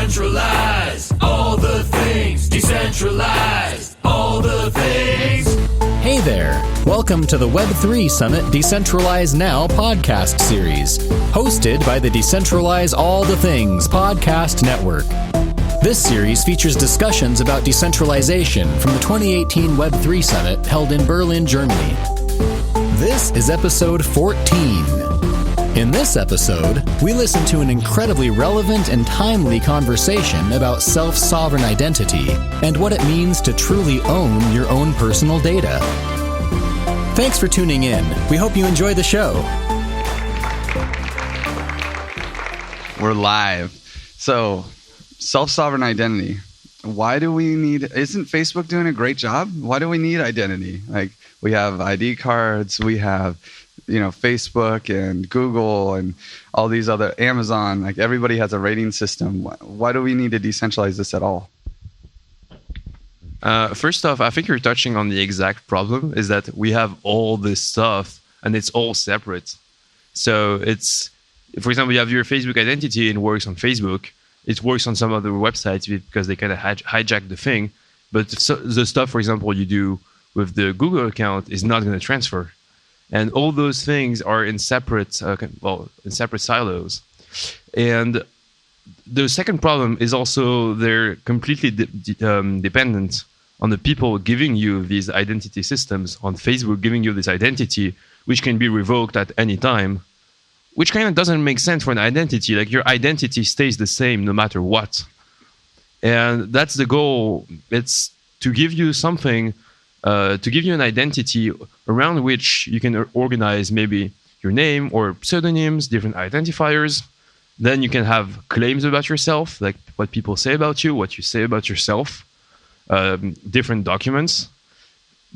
Decentralize all the things. Decentralize all the things. Hey there! Welcome to the Web3 Summit Decentralize Now podcast series, hosted by the Decentralize All The Things podcast network. This series features discussions about decentralization from the 2018 Web3 Summit held in Berlin, Germany. This is episode 14. In this episode, we listen to an incredibly relevant and timely conversation about self-sovereign identity and what it means to truly own your own personal data. Thanks for tuning in. We hope you enjoy the show. We're live. So, self-sovereign identity. Why do we need... Isn't Facebook doing a great job? Why do we need identity? Like, we have ID cards, we have... Facebook and Google and all these other, Amazon, like everybody has a rating system. Why do we need to decentralize this at all? First off, I think you're touching on the exact problem, is that we have all this stuff and it's all separate. So it's, for example, you have your Facebook identity and it works on Facebook. It works on some other websites because they kind of hijack the thing. But the stuff, for example, you do with the Google account is not going to transfer. And all those things are in separate silos. And the second problem is also they're completely dependent on the people giving you these identity systems, on Facebook giving you this identity, which can be revoked at any time, which kind of doesn't make sense for an identity. Like, your identity stays the same no matter what. And that's the goal. It's to give you something, to give you an identity around which you can organize maybe your name or pseudonyms, different identifiers. Then you can have claims about yourself, like what people say about you, what you say about yourself, different documents.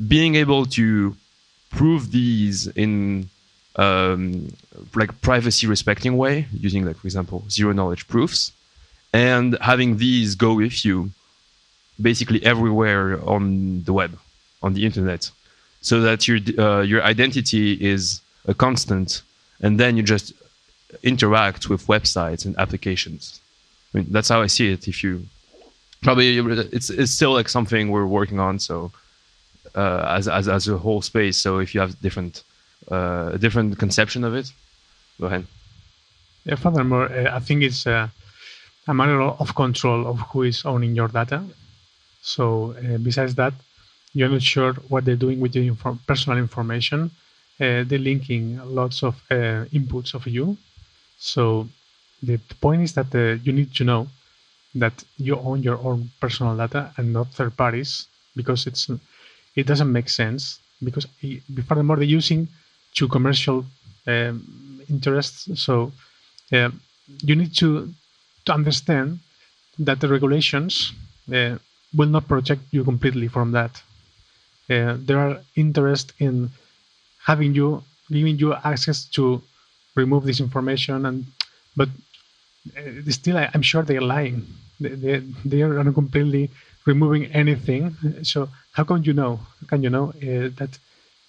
Being able to prove these in like privacy respecting way, using, like, for example, zero knowledge proofs, and having these go with you basically everywhere on the web, on the internet, so that your identity is a constant, and then you just interact with websites and applications. I mean, that's how I see it. If you probably, it's still like something we're working on. So as a whole space. So if you have a different conception of it, go ahead. Yeah. Furthermore, I think it's a matter of control of who is owning your data. So besides that, you're not sure what they're doing with your personal information. They're linking lots of inputs of you. So the point is that you need to know that you own your own personal data and not third parties, because it doesn't make sense. Because furthermore, they're using to commercial interests. So you need to understand that the regulations will not protect you completely from that. There are interest in giving you access to remove this information, but still, I'm sure they're lying. They are not completely removing anything. So how can you know? That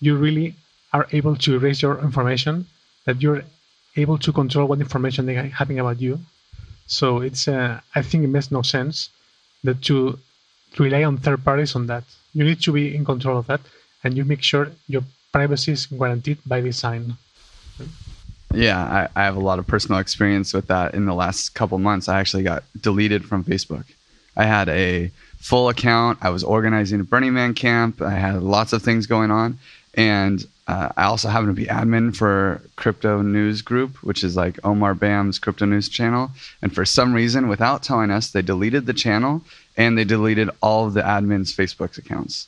you really are able to erase your information? That you're able to control what information they are having about you? So it's I think it makes no sense that to rely on third parties on that. You need to be in control of that, and you make sure your privacy is guaranteed by design. Yeah, I have a lot of personal experience with that. In the last couple months, I actually got deleted from Facebook. I had a full account. I was organizing a Burning Man camp. I had lots of things going on. And I also happen to be admin for Crypto News Group, which is like Omar Bam's crypto news channel. And for some reason, without telling us, they deleted the channel and they deleted all of the admin's Facebook accounts.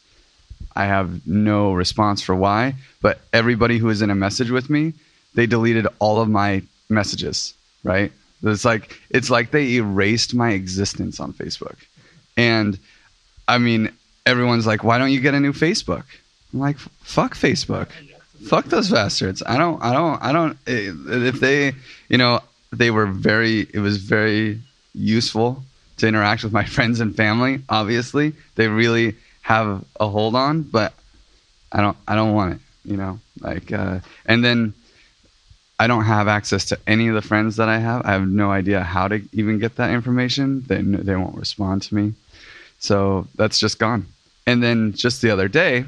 I have no response for why, but everybody who was in a message with me, they deleted all of my messages, right? It's like they erased my existence on Facebook. And I mean, everyone's like, why don't you get a new Facebook? I'm like, fuck Facebook. Fuck those bastards. If they, it was very useful to interact with my friends and family. Obviously, they really have a hold on, but I don't want it, and then I don't have access to any of the friends that I have. I have no idea how to even get that information. They won't respond to me. So that's just gone. And then just the other day,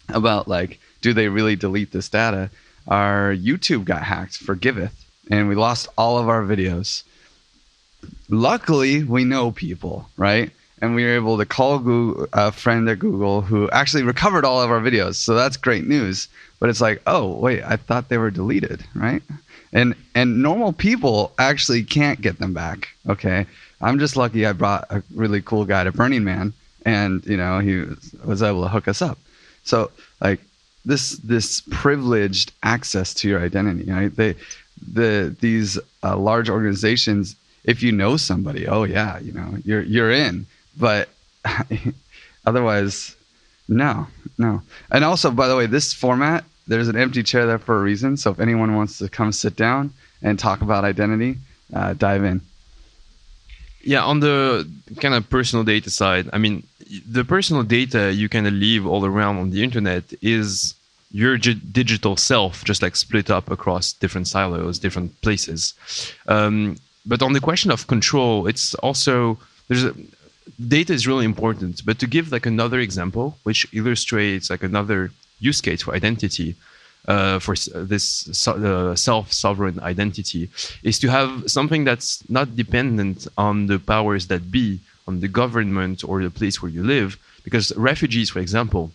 about like, do they really delete this data? Our YouTube got hacked for Giveth, and we lost all of our videos. Luckily, we know people, right? And we were able to call a friend at Google who actually recovered all of our videos. So that's great news. But it's like, oh, wait, I thought they were deleted, right? And normal people actually can't get them back, okay? I'm just lucky I brought a really cool guy to Burning Man, and, you know, he was able to hook us up. So, like, this privileged access to your identity, right? These large organizations, if you know somebody, oh yeah, you know, you're in. But otherwise, no. And also, by the way, this format, there's an empty chair there for a reason. So if anyone wants to come sit down and talk about identity, dive in. Yeah, on the kind of personal data side, I mean, the personal data you kind of leave all around on the internet is your digital self, just like split up across different silos, different places. But on the question of control, it's also, data is really important. But to give like another example, which illustrates like another use case for identity, for this self-sovereign identity, is to have something that's not dependent on the powers that be, on the government or the place where you live. Because refugees, for example,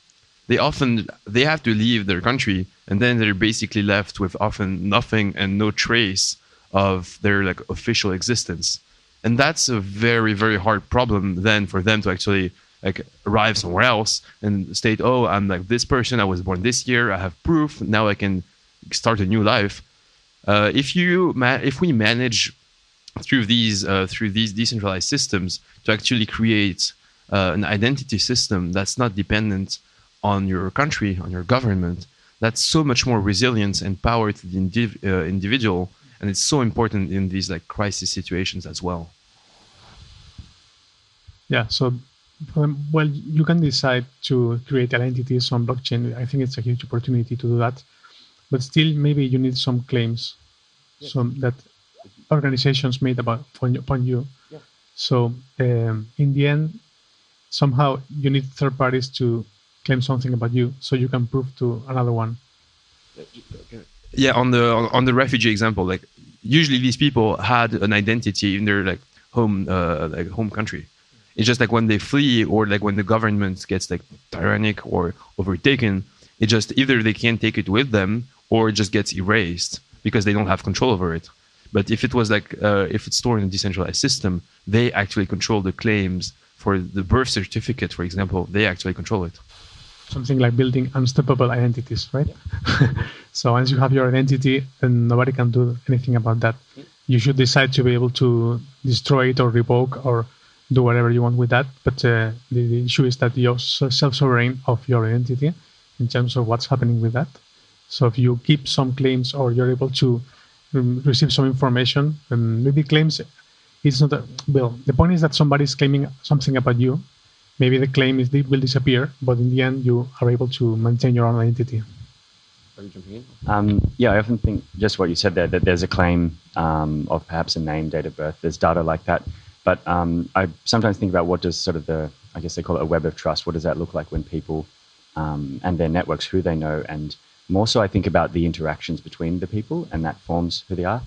they have to leave their country, and then they're basically left with often nothing and no trace of their like official existence. And that's a very, very hard problem then for them to actually like arrive somewhere else and state, oh, I'm like this person, I was born this year, I have proof, now I can start a new life. If we manage through these decentralized systems to actually create an identity system that's not dependent on your country, on your government, that's so much more resilience and power to the individual, and it's so important in these like crisis situations as well. Yeah, so well, you can decide to create identities on blockchain. I think it's a huge opportunity to do that, but still maybe you need some claims, some that organizations made upon you. Yeah. So in the end, somehow you need third parties to claim something about you, so you can prove to another one. Yeah, on the refugee example, like usually these people had an identity in their like home country. It's just like when they flee or like when the government gets like tyrannic or overtaken, it just either they can't take it with them or it just gets erased because they don't have control over it. But if it was like if it's stored in a decentralized system, they actually control the claims for the birth certificate, for example. They actually control it. Something like building unstoppable identities, right? So once you have your identity, then nobody can do anything about that. You should decide to be able to destroy it or revoke or do whatever you want with that. But the issue is that you're self-sovereign of your identity in terms of what's happening with that. So if you keep some claims or you're able to receive some information, and maybe claims, it's not the point is that somebody's claiming something about you. Maybe the claim will disappear, but in the end, you are able to maintain your own identity. Are you jumping in? Yeah, I often think just what you said there, that there's a claim of perhaps a name, date of birth. There's data like that. But I sometimes think about what does sort of I guess they call it a web of trust. What does that look like when people and their networks, who they know, and more so I think about the interactions between the people, and that forms who they are.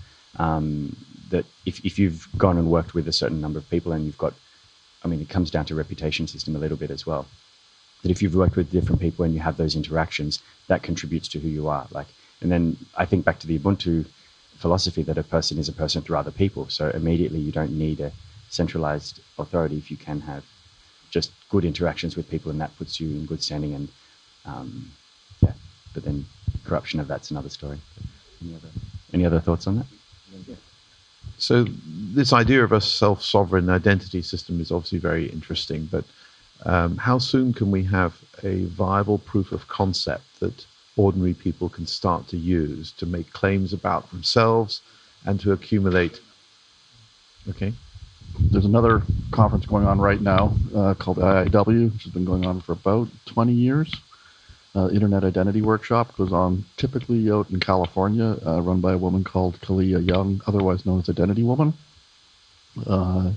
That if you've gone and worked with a certain number of people and you've got, I mean, it comes down to reputation system a little bit as well. That if you've worked with different people and you have those interactions, that contributes to who you are. And then I think back to the Ubuntu philosophy that a person is a person through other people. So immediately you don't need a centralized authority if you can have just good interactions with people, and that puts you in good standing. And but then corruption of that's another story. Any other thoughts on that? Yeah. So this idea of a self-sovereign identity system is obviously very interesting, but how soon can we have a viable proof of concept that ordinary people can start to use to make claims about themselves and to accumulate? Okay. There's another conference going on right now called IIW, which has been going on for about 20 years. Internet Identity Workshop goes on typically out in California, run by a woman called Kalia Young, otherwise known as Identity Woman. The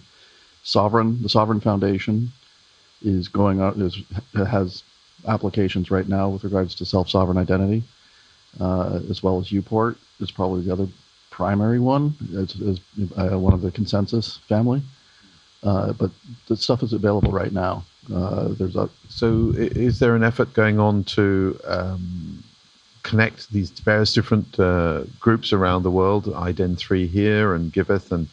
Sovereign Foundation is going out, has applications right now with regards to self-sovereign identity, as well as Uport is probably the other primary one, as one of the consensus family. But the stuff is available right now. So is there an effort going on to connect these various different groups around the world, IDEN3 here and Giveth and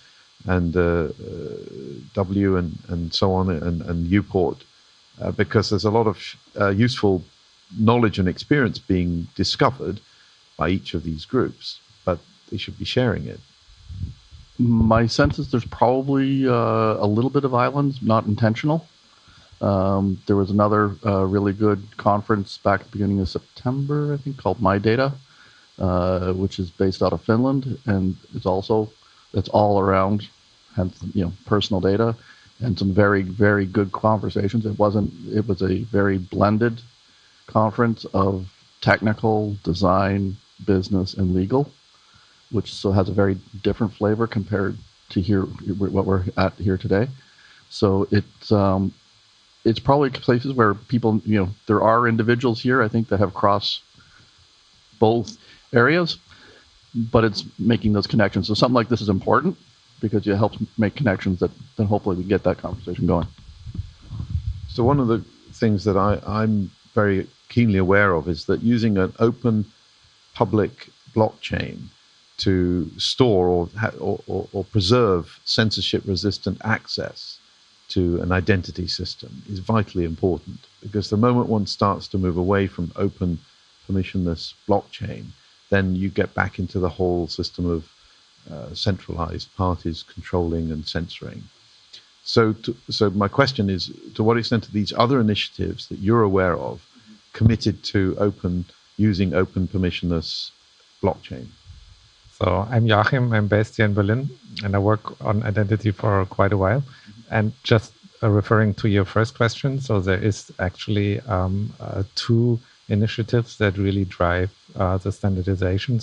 W and so on and Uport, because there's a lot of useful knowledge and experience being discovered by each of these groups, but they should be sharing it. My sense is there's probably a little bit of islands, not intentional. There was another really good conference back at the beginning of September, I think, called My Data, which is based out of Finland, and it's all around, personal data, and some very, very good conversations. It was a very blended conference of technical, design, business, and legal, which so has a very different flavor compared to what we're at here today. So it's probably places where people, there are individuals here, I think, that have crossed both areas, but it's making those connections. So something like this is important because it helps make connections that then hopefully we get that conversation going. So one of the things that I'm very keenly aware of is that using an open public blockchain to store or preserve censorship-resistant access to an identity system is vitally important, because the moment one starts to move away from open, permissionless blockchain, then you get back into the whole system of centralized parties controlling and censoring. So my question is, to what extent are these other initiatives that you're aware of committed to using open, permissionless blockchain? So I'm Joachim, I'm based here in Berlin, and I work on identity for quite a while. And just referring to your first question, so there is actually two initiatives that really drive the standardization,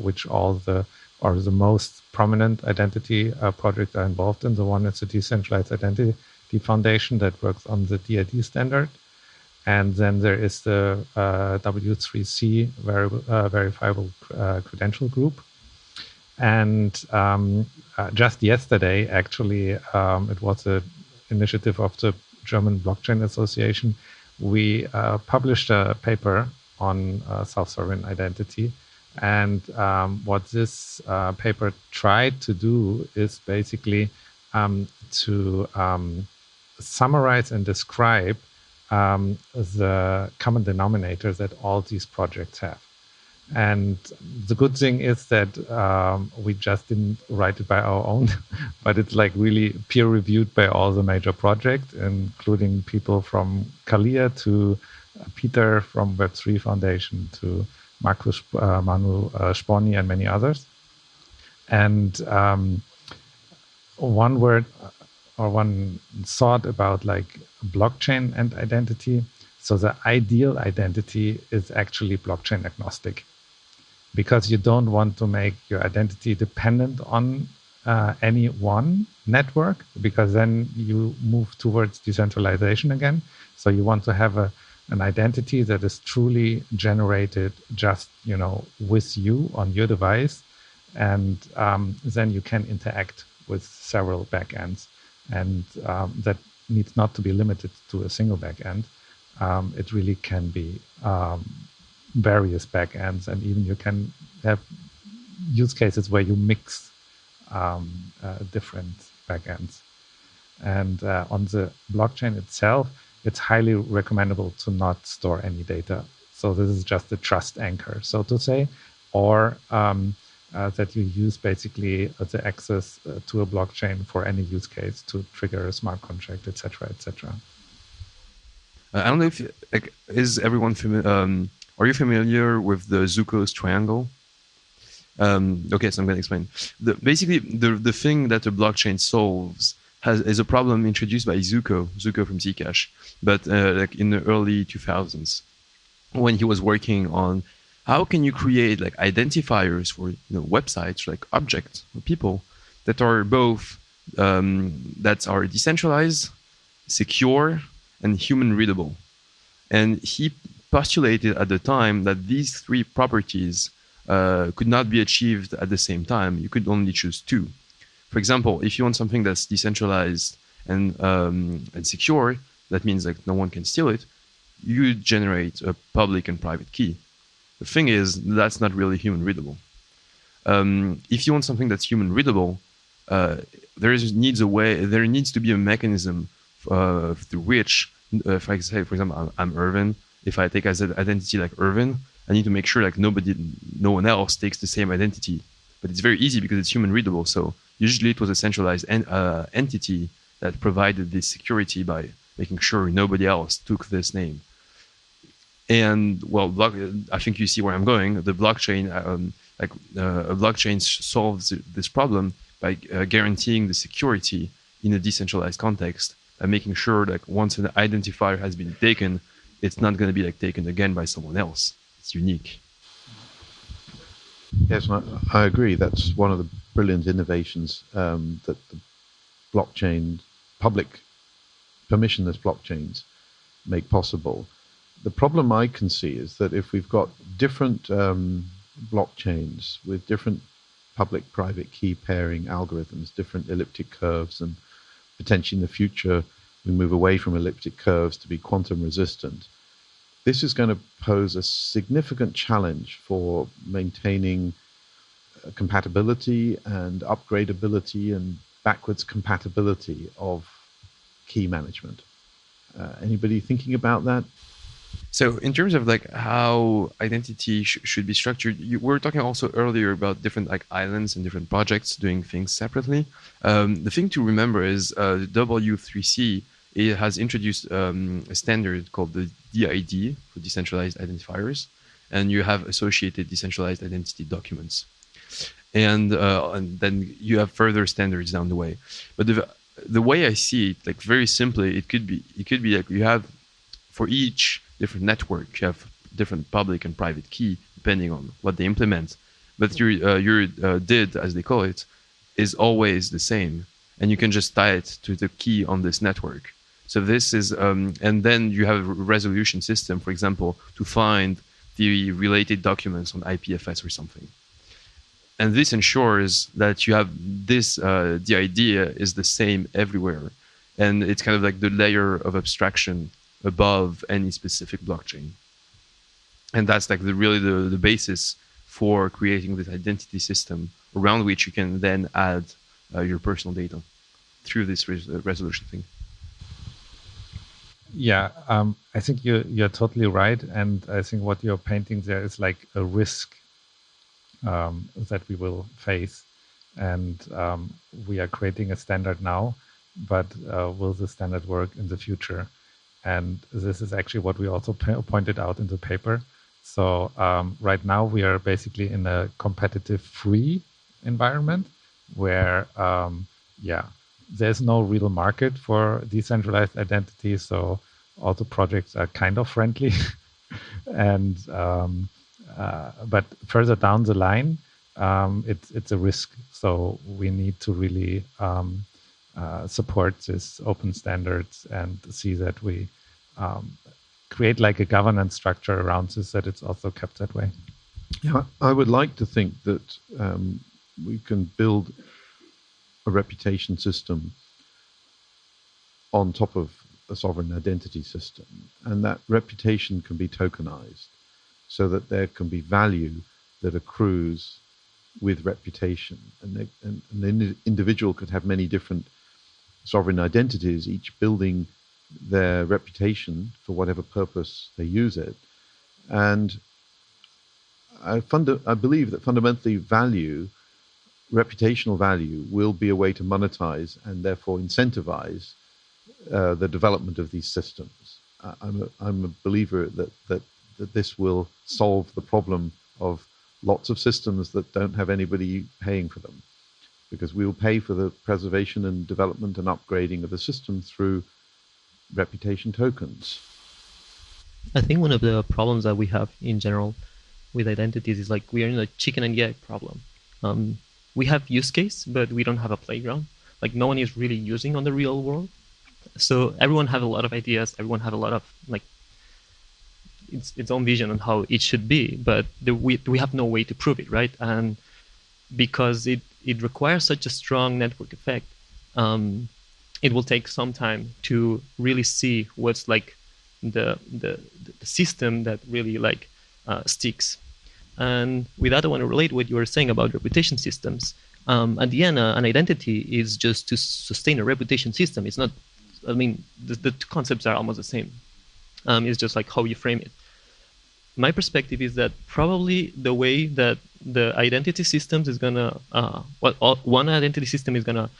which the most prominent identity projects are involved in. The one is the Decentralized Identity Foundation that works on the DID standard. And then there is the W3C verifiable credential group. And just yesterday, actually, it was an initiative of the German Blockchain Association. We published a paper on self-sovereign identity. And what this paper tried to do is basically to summarize and describe the common denominators that all these projects have. And the good thing is that we just didn't write it by our own, but it's like really peer reviewed by all the major projects, including people from Kalia to Peter from Web3 Foundation to Markus Manu Sponi and many others. And one word or one thought about like blockchain and identity. So the ideal identity is actually blockchain agnostic, because you don't want to make your identity dependent on any one network, because then you move towards decentralization again. So you want to have an identity that is truly generated just, with you on your device. And then you can interact with several backends. And that needs not to be limited to a single backend. It really can be various backends, and even you can have use cases where you mix different backends. And on the blockchain itself, it's highly recommendable to not store any data. So this is just a trust anchor, so to say, or that you use basically the access to a blockchain for any use case to trigger a smart contract, etc., etc. I don't know if is everyone familiar. Are you familiar with the Zuko's triangle? Okay, so I'm going to explain. Basically, the thing that a blockchain solves is a problem introduced by Zuko from Zcash, but in the early 2000s. when he was working on how can you create like identifiers for websites, like objects or people that are both that are decentralized, secure, and human readable. And he postulated at the time that these three properties could not be achieved at the same time. You could only choose two. For example, if you want something that's decentralized and secure, that means like no one can steal it, you generate a public and private key. The thing is, that's not really human readable. If you want something that's human readable, there needs to be a mechanism through which, if I say, for example, I'm Irvin, if I take as an identity like Irvin, I need to make sure like no one else takes the same identity. But it's very easy because it's human readable. So usually it was a centralized entity that provided this security by making sure nobody else took this name. And well, I think you see where I'm going. The blockchain, a blockchain solves this problem by guaranteeing the security in a decentralized context, and making sure that once an identifier has been taken, it's not going to be like taken again by someone else. It's unique. Yes, I agree. That's one of the brilliant innovations that the blockchain, public permissionless blockchains make possible. The problem I can see is that if we've got different blockchains with different public-private key pairing algorithms, different elliptic curves, and potentially in the future we move away from elliptic curves to be quantum resistant, this is going to pose a significant challenge for maintaining compatibility and upgradability and backwards compatibility of key management. Anybody thinking about that? So in terms of like how identity should be structured, we were talking also earlier about different like islands and different projects doing things separately. The thing to remember is W3C, it has introduced a standard called the DID for decentralized identifiers, and you have associated decentralized identity documents. And then you have further standards down the way. But the way I see it, like very simply, it could be like you have for each different network, you have different public and private key depending on what they implement. But your DID, as they call it, is always the same, and you can just tie it to the key on this network. So this is, and then you have a resolution system, for example, to find the related documents on IPFS or something. And this ensures that you have this, the idea is the same everywhere. And it's kind of like the layer of abstraction above any specific blockchain. And that's like really the basis for creating this identity system around which you can then add your personal data through this resolution thing. Yeah, I think you're totally right. And I think what you're painting there is like a risk that we will face. And we are creating a standard now, but will the standard work in the future? And this is actually what we also pointed out in the paper. So right now we are basically in a competitive free environment where, there's no real market for decentralized identity. So all the projects are kind of friendly. And but further down the line, it's a risk. So we need to really support this open standards and see that we create like a governance structure around this, that it's also kept that way. Yeah, I would like to think that we can build a reputation system on top of a sovereign identity system, and that reputation can be tokenized so that there can be value that accrues with reputation. And an individual could have many different sovereign identities, each building their reputation for whatever purpose they use it. And I believe that fundamentally reputational value will be a way to monetize and therefore incentivize the development of these systems. I'm a believer that this will solve the problem of lots of systems that don't have anybody paying for them, because we will pay for the preservation and development and upgrading of the system through reputation tokens. I think one of the problems that we have in general with identities is like we are in a chicken and egg problem. We have use case, but we don't have a playground. Like no one is really using on the real world. So everyone have a lot of ideas. Everyone have a lot of like its own vision on how it should be, but we have no way to prove it, right? And because it requires such a strong network effect, it will take some time to really see what's like the system that really like sticks. And with that, I want to relate what you were saying about reputation systems. At the end, an identity is just to sustain a reputation system. It's not, I mean, the two concepts are almost the same. It's just like how you frame it. My perspective is that probably the way that the identity systems is gonna, one identity system is gonna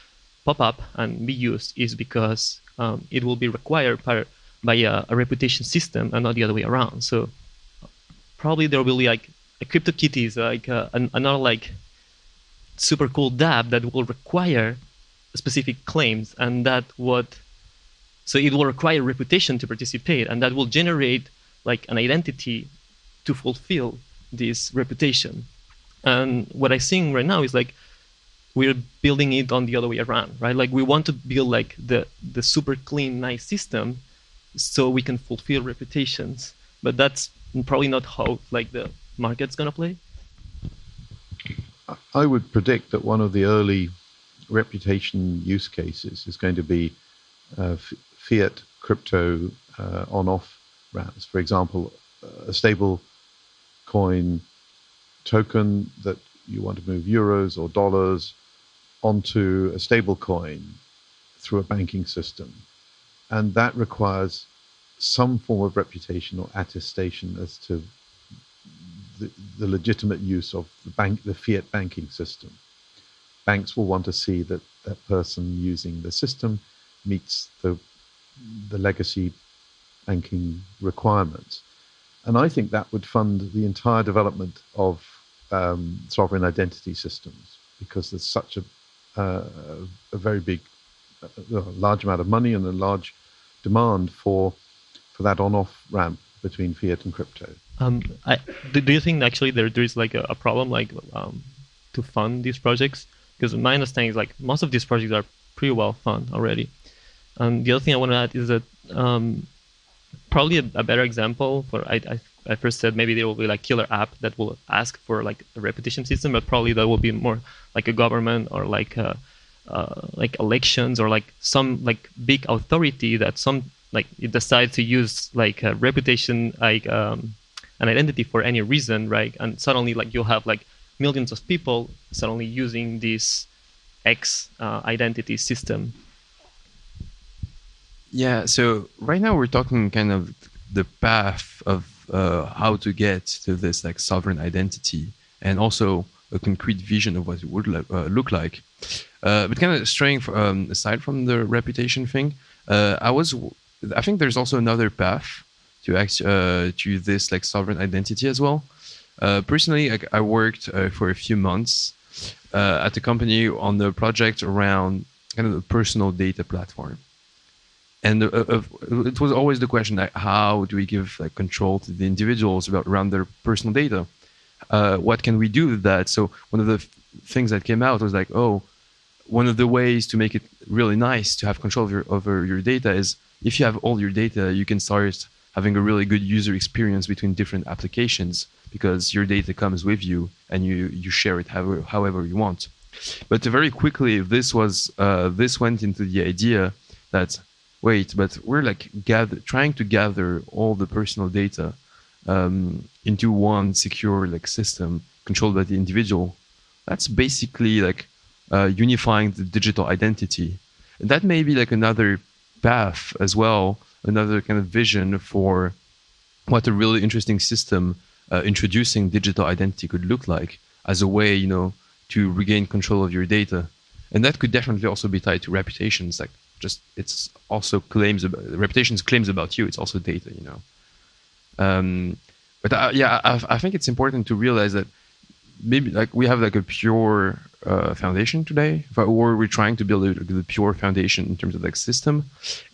pop up and be used is because it will be required by a reputation system and not the other way around. So probably there will be like a CryptoKitties, like another like super cool dApp that will require specific claims, and so it will require reputation to participate, and that will generate like an identity to fulfill this reputation. And what I'm seeing right now is like we're building it on the other way around, right? Like we want to build like the super clean, nice system so we can fulfill reputations, but that's probably not how like the market's gonna play. I would predict that one of the early reputation use cases is going to be fiat crypto on-off ramps. For example, a stable coin token that you want to move euros or dollars onto a stable coin through a banking system. And that requires some form of reputation or attestation as to the legitimate use of the fiat banking system. Banks will want to see that that person using the system meets the legacy banking requirements. And I think that would fund the entire development of sovereign identity systems, because there's such a very big, large amount of money and a large demand for that on-off ramp between fiat and crypto. Do you think actually there is like a problem like to fund these projects? Because my understanding is like most of these projects are pretty well funded already. The other thing I want to add is that probably a better example for I first said maybe there will be like killer app that will ask for like a reputation system, but probably that will be more like a government or like elections or like some like big authority that it decides to use like a reputation like an identity for any reason, right? And suddenly like you'll have like millions of people suddenly using this X identity system. Yeah, so right now we're talking kind of the path of how to get to this like sovereign identity, and also a concrete vision of what it would look like. But kind of straying aside from the reputation thing, I think there's also another path to this like sovereign identity as well. Personally, I worked for a few months at a company on the project around kind of the personal data platform. And it was always the question, like, how do we give like control to the individuals around their personal data? What can we do with that? So one of the things that came out was like, one of the ways to make it really nice to have control over your data is if you have all your data, you can start having a really good user experience between different applications, because your data comes with you and you share it however you want. But very quickly, this went into the idea that, wait, but we're like trying to gather all the personal data into one secure like system controlled by the individual. That's basically like unifying the digital identity. And that may be like another path as well, another kind of vision for what a really interesting system introducing digital identity could look like as a way, to regain control of your data. And that could definitely also be tied to reputations, like it's also reputations claims about you. It's also data, But I think it's important to realize that maybe like we have like a pure foundation today, or we're trying to build the pure foundation in terms of like system.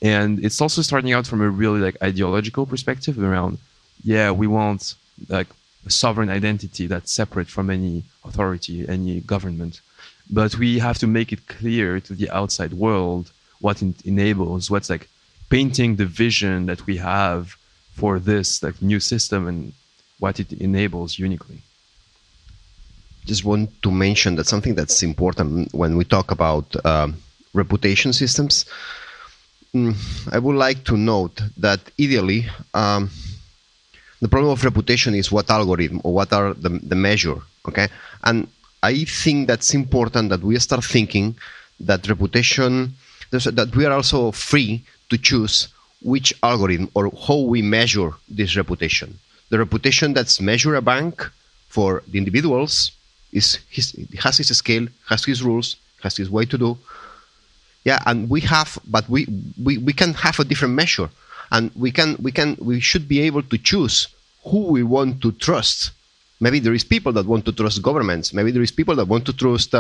And it's also starting out from a really like ideological perspective around, we want like a sovereign identity that's separate from any authority, any government. But we have to make it clear to the outside world what it enables, what's like painting the vision that we have for this like new system and what it enables uniquely. Just want to mention that something that's important when we talk about reputation systems. I would like to note that ideally, the problem of reputation is what algorithm or what are the measure, okay? And I think that's important that we start thinking that reputation, that we are also free to choose which algorithm or how we measure this reputation. The reputation that's measure a bank for the individuals has his scale, has his rules, has his way to do. And we can have a different measure, and we should be able to choose who we want to trust. Maybe there is people that want to trust governments. Maybe there is people that want to trust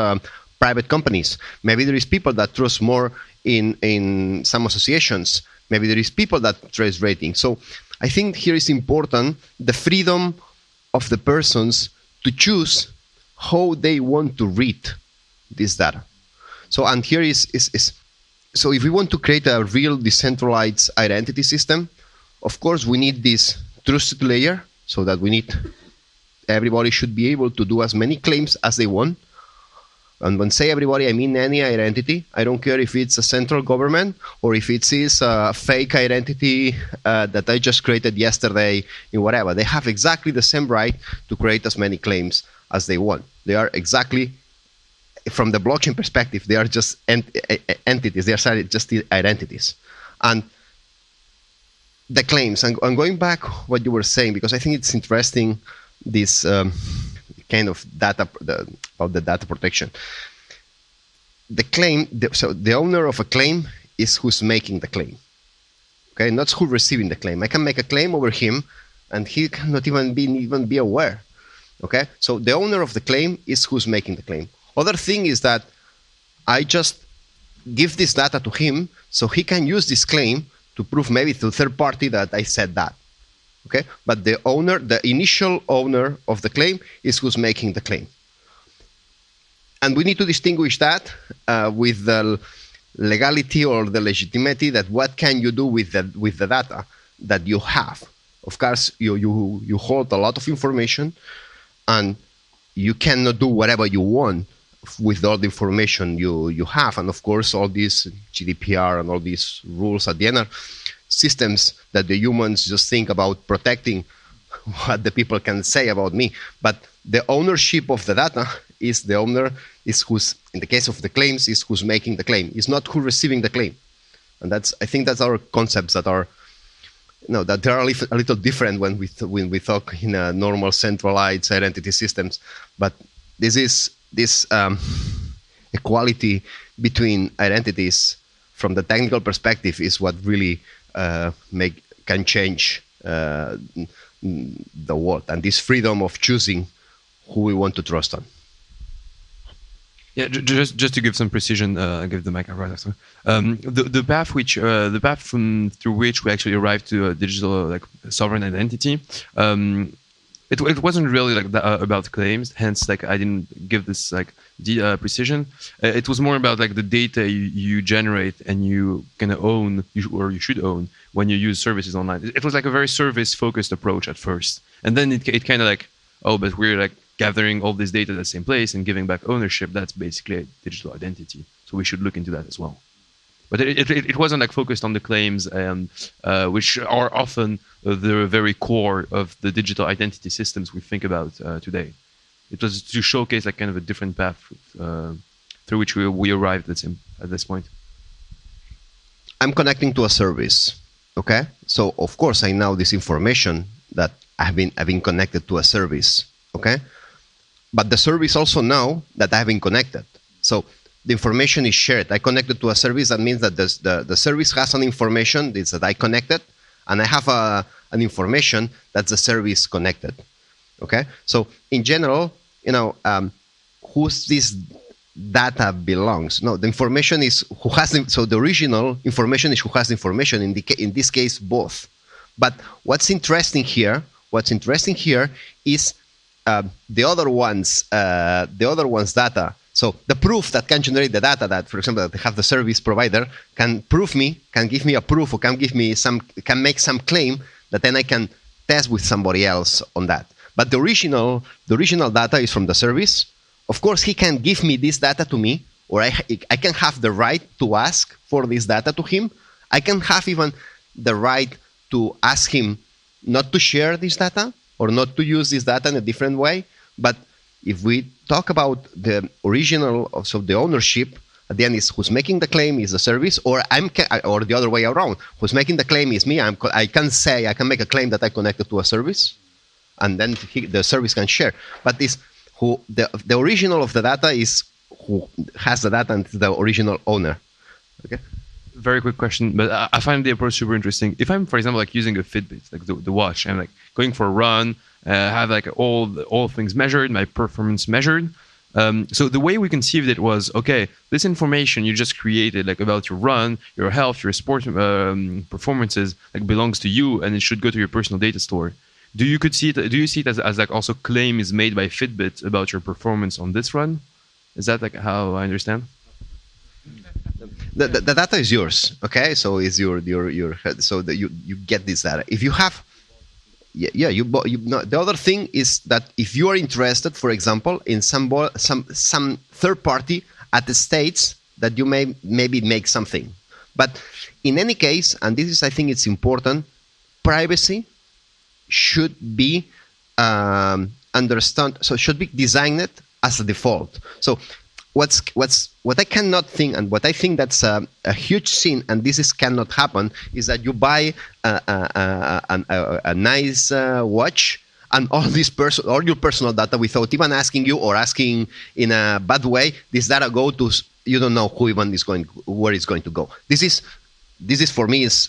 private companies. Maybe there is people that trust more in some associations. Maybe there is people that trust ratings. So I think here is important the freedom of the persons to choose how they want to read this data. So, and here is so if we want to create a real decentralized identity system, of course we need this trusted layer, so that everybody should be able to do as many claims as they want. And when say everybody, I mean any identity. I don't care if it's a central government or if it is a fake identity that I just created yesterday in whatever. They have exactly the same right to create as many claims as they want. They are exactly, from the blockchain perspective, they are just entities. They are just identities. And the claims, and going back what you were saying, because I think it's interesting, this kind of data, about the data protection. The claim, so the owner of a claim is who's making the claim. Okay, not who's receiving the claim. I can make a claim over him, and he cannot even be aware. Okay, so the owner of the claim is who's making the claim. Other thing is that I just give this data to him, so he can use this claim to prove maybe to third party that I said that. Okay, but the owner, the initial owner of the claim is who's making the claim. And we need to distinguish that with the legality or the legitimacy, that what can you do with the data that you have. Of course, you hold a lot of information, and you cannot do whatever you want with all the information you have. And of course, all these GDPR and all these rules at the end are systems that the humans just think about protecting what the people can say about me. But the ownership of the data is the owner, is who's, in the case of the claims, is who's making the claim. It's not who's receiving the claim. And I think that's our concepts that are, that they are a little different when we talk in a normal centralized identity systems. But this equality between identities from the technical perspective is what really can change the world, and this freedom of choosing who we want to trust on. Yeah, just to give some precision, I'll give the mic right after. The path through which we actually arrived to a digital sovereign identity. It wasn't really about claims, hence I didn't give this precision. It was more about the data you generate and you can own, or you should own, when you use services online. It was a very service-focused approach at first, and then it kind of but we're gathering all this data at the same place and giving back ownership. That's basically a digital identity. So we should look into that as well. But it wasn't focused on the claims, which are often the very core of the digital identity systems we think about today. It was to showcase kind of a different path through which we arrived at this point. I'm connecting to a service, okay? So of course I know this information that I've been connected to a service, okay? But the service also know that I've been connected. So the information is shared. I connected to a service. That means that the service has an information that I connected, and I have an information that the service connected. Okay. So in general, who's this data belongs. No, the information is who has so the original information is who has the information. In this case, both. But what's interesting here is the other one's data. So the proof that can generate the data that, for example, that they have the service provider can give me a proof, or can make some claim that then I can test with somebody else on that. But the original data is from the service. Of course, he can give me this data to me, or I can have the right to ask for this data to him. I can have even the right to ask him not to share this data or not to use this data in a different way. But if we talk about the original, so the ownership, at the end is who's making the claim is the service, or the other way around. Who's making the claim is me. I can make a claim that I connected to a service, and then the service can share. But the original of the data is who has the data and the original owner. Okay. Very quick question, but I find the approach super interesting. If I'm, for example, like using a Fitbit, like the watch, I'm like going for a run, have like all things measured, my performance measured. So the way we conceived it was, okay, this information you just created, like about your run, your health, your sport performances, like belongs to you, and it should go to your personal data store. Do you see it as like also claim is made by Fitbit about your performance on this run? Is that like how I understand? The data is yours, okay? So it's your so that you get this data. If you have, the other thing is that if you are interested, for example, in some third party at the states that you maybe make something, but in any case, and this is I think it's important, privacy should be understood. So should be designed as a default. So what I cannot think, and what I think that's a huge sin, and this cannot happen, is that you buy a nice watch and all your personal data without even asking you, or asking in a bad way, this data go to, you don't know where it's going to go. This is for me is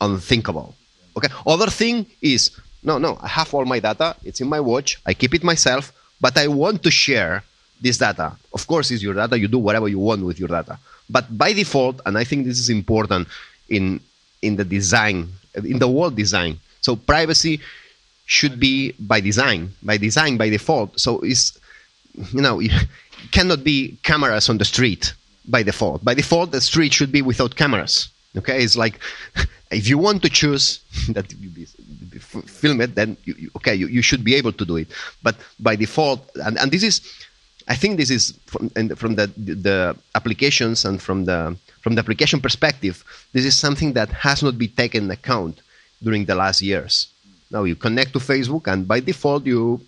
unthinkable. Okay. Other thing is no, I have all my data. It's in my watch. I keep it myself, but I want to share this data. Of course, it's your data. You do whatever you want with your data. But by default, and I think this is important in the design, in the world design. So privacy should be by design, by default. So it cannot be cameras on the street by default. By default, the street should be without cameras. Okay, it's like if you want to choose that you film it, then you should be able to do it. But by default, and this is, I think this is from the applications and from the application perspective, this is something that has not been taken into account during the last years. Now you connect to Facebook, and by default you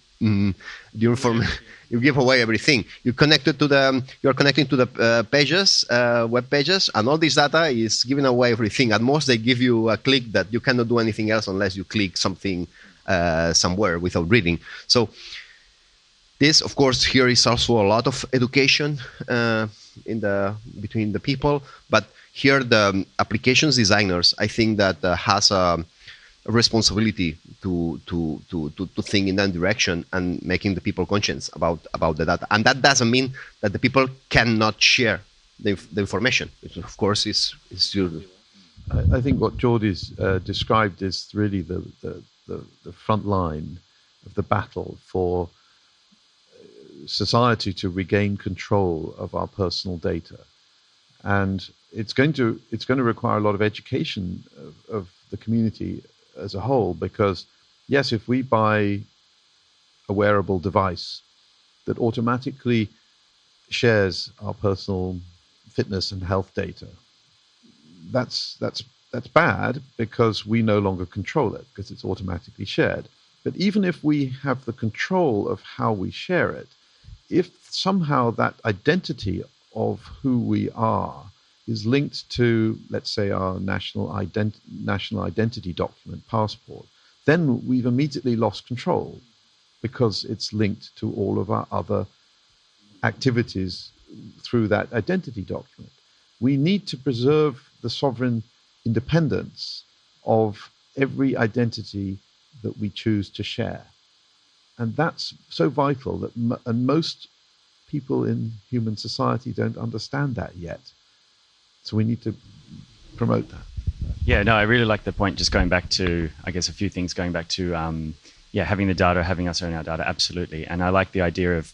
give away everything. You're connecting to the pages, web pages, and all this data is giving away everything. At most, they give you a click that you cannot do anything else unless you click something somewhere without reading. So this, of course, here is also a lot of education between the people. But here, the applications designers, I think that has a responsibility to think in that direction and making the people conscious about the data. And that doesn't mean that the people cannot share the information, which of course is your. I think what Jordi's described is really the front line of the battle for society to regain control of our personal data, and it's going to require a lot of education of the community as a whole, because yes, if we buy a wearable device that automatically shares our personal fitness and health data, that's bad, because we no longer control it, because it's automatically shared. But even if we have the control of how we share it, if somehow that identity of who we are is linked to, let's say, our national identity document, passport, then we've immediately lost control, because it's linked to all of our other activities through that identity document. We need to preserve the sovereign independence of every identity that we choose to share. And that's so vital that and most people in human society don't understand that yet. So we need to promote that. Yeah, no, I really like the point. Just going back to, I guess, a few things going back to, having the data, having us own our data, absolutely. And I like the idea of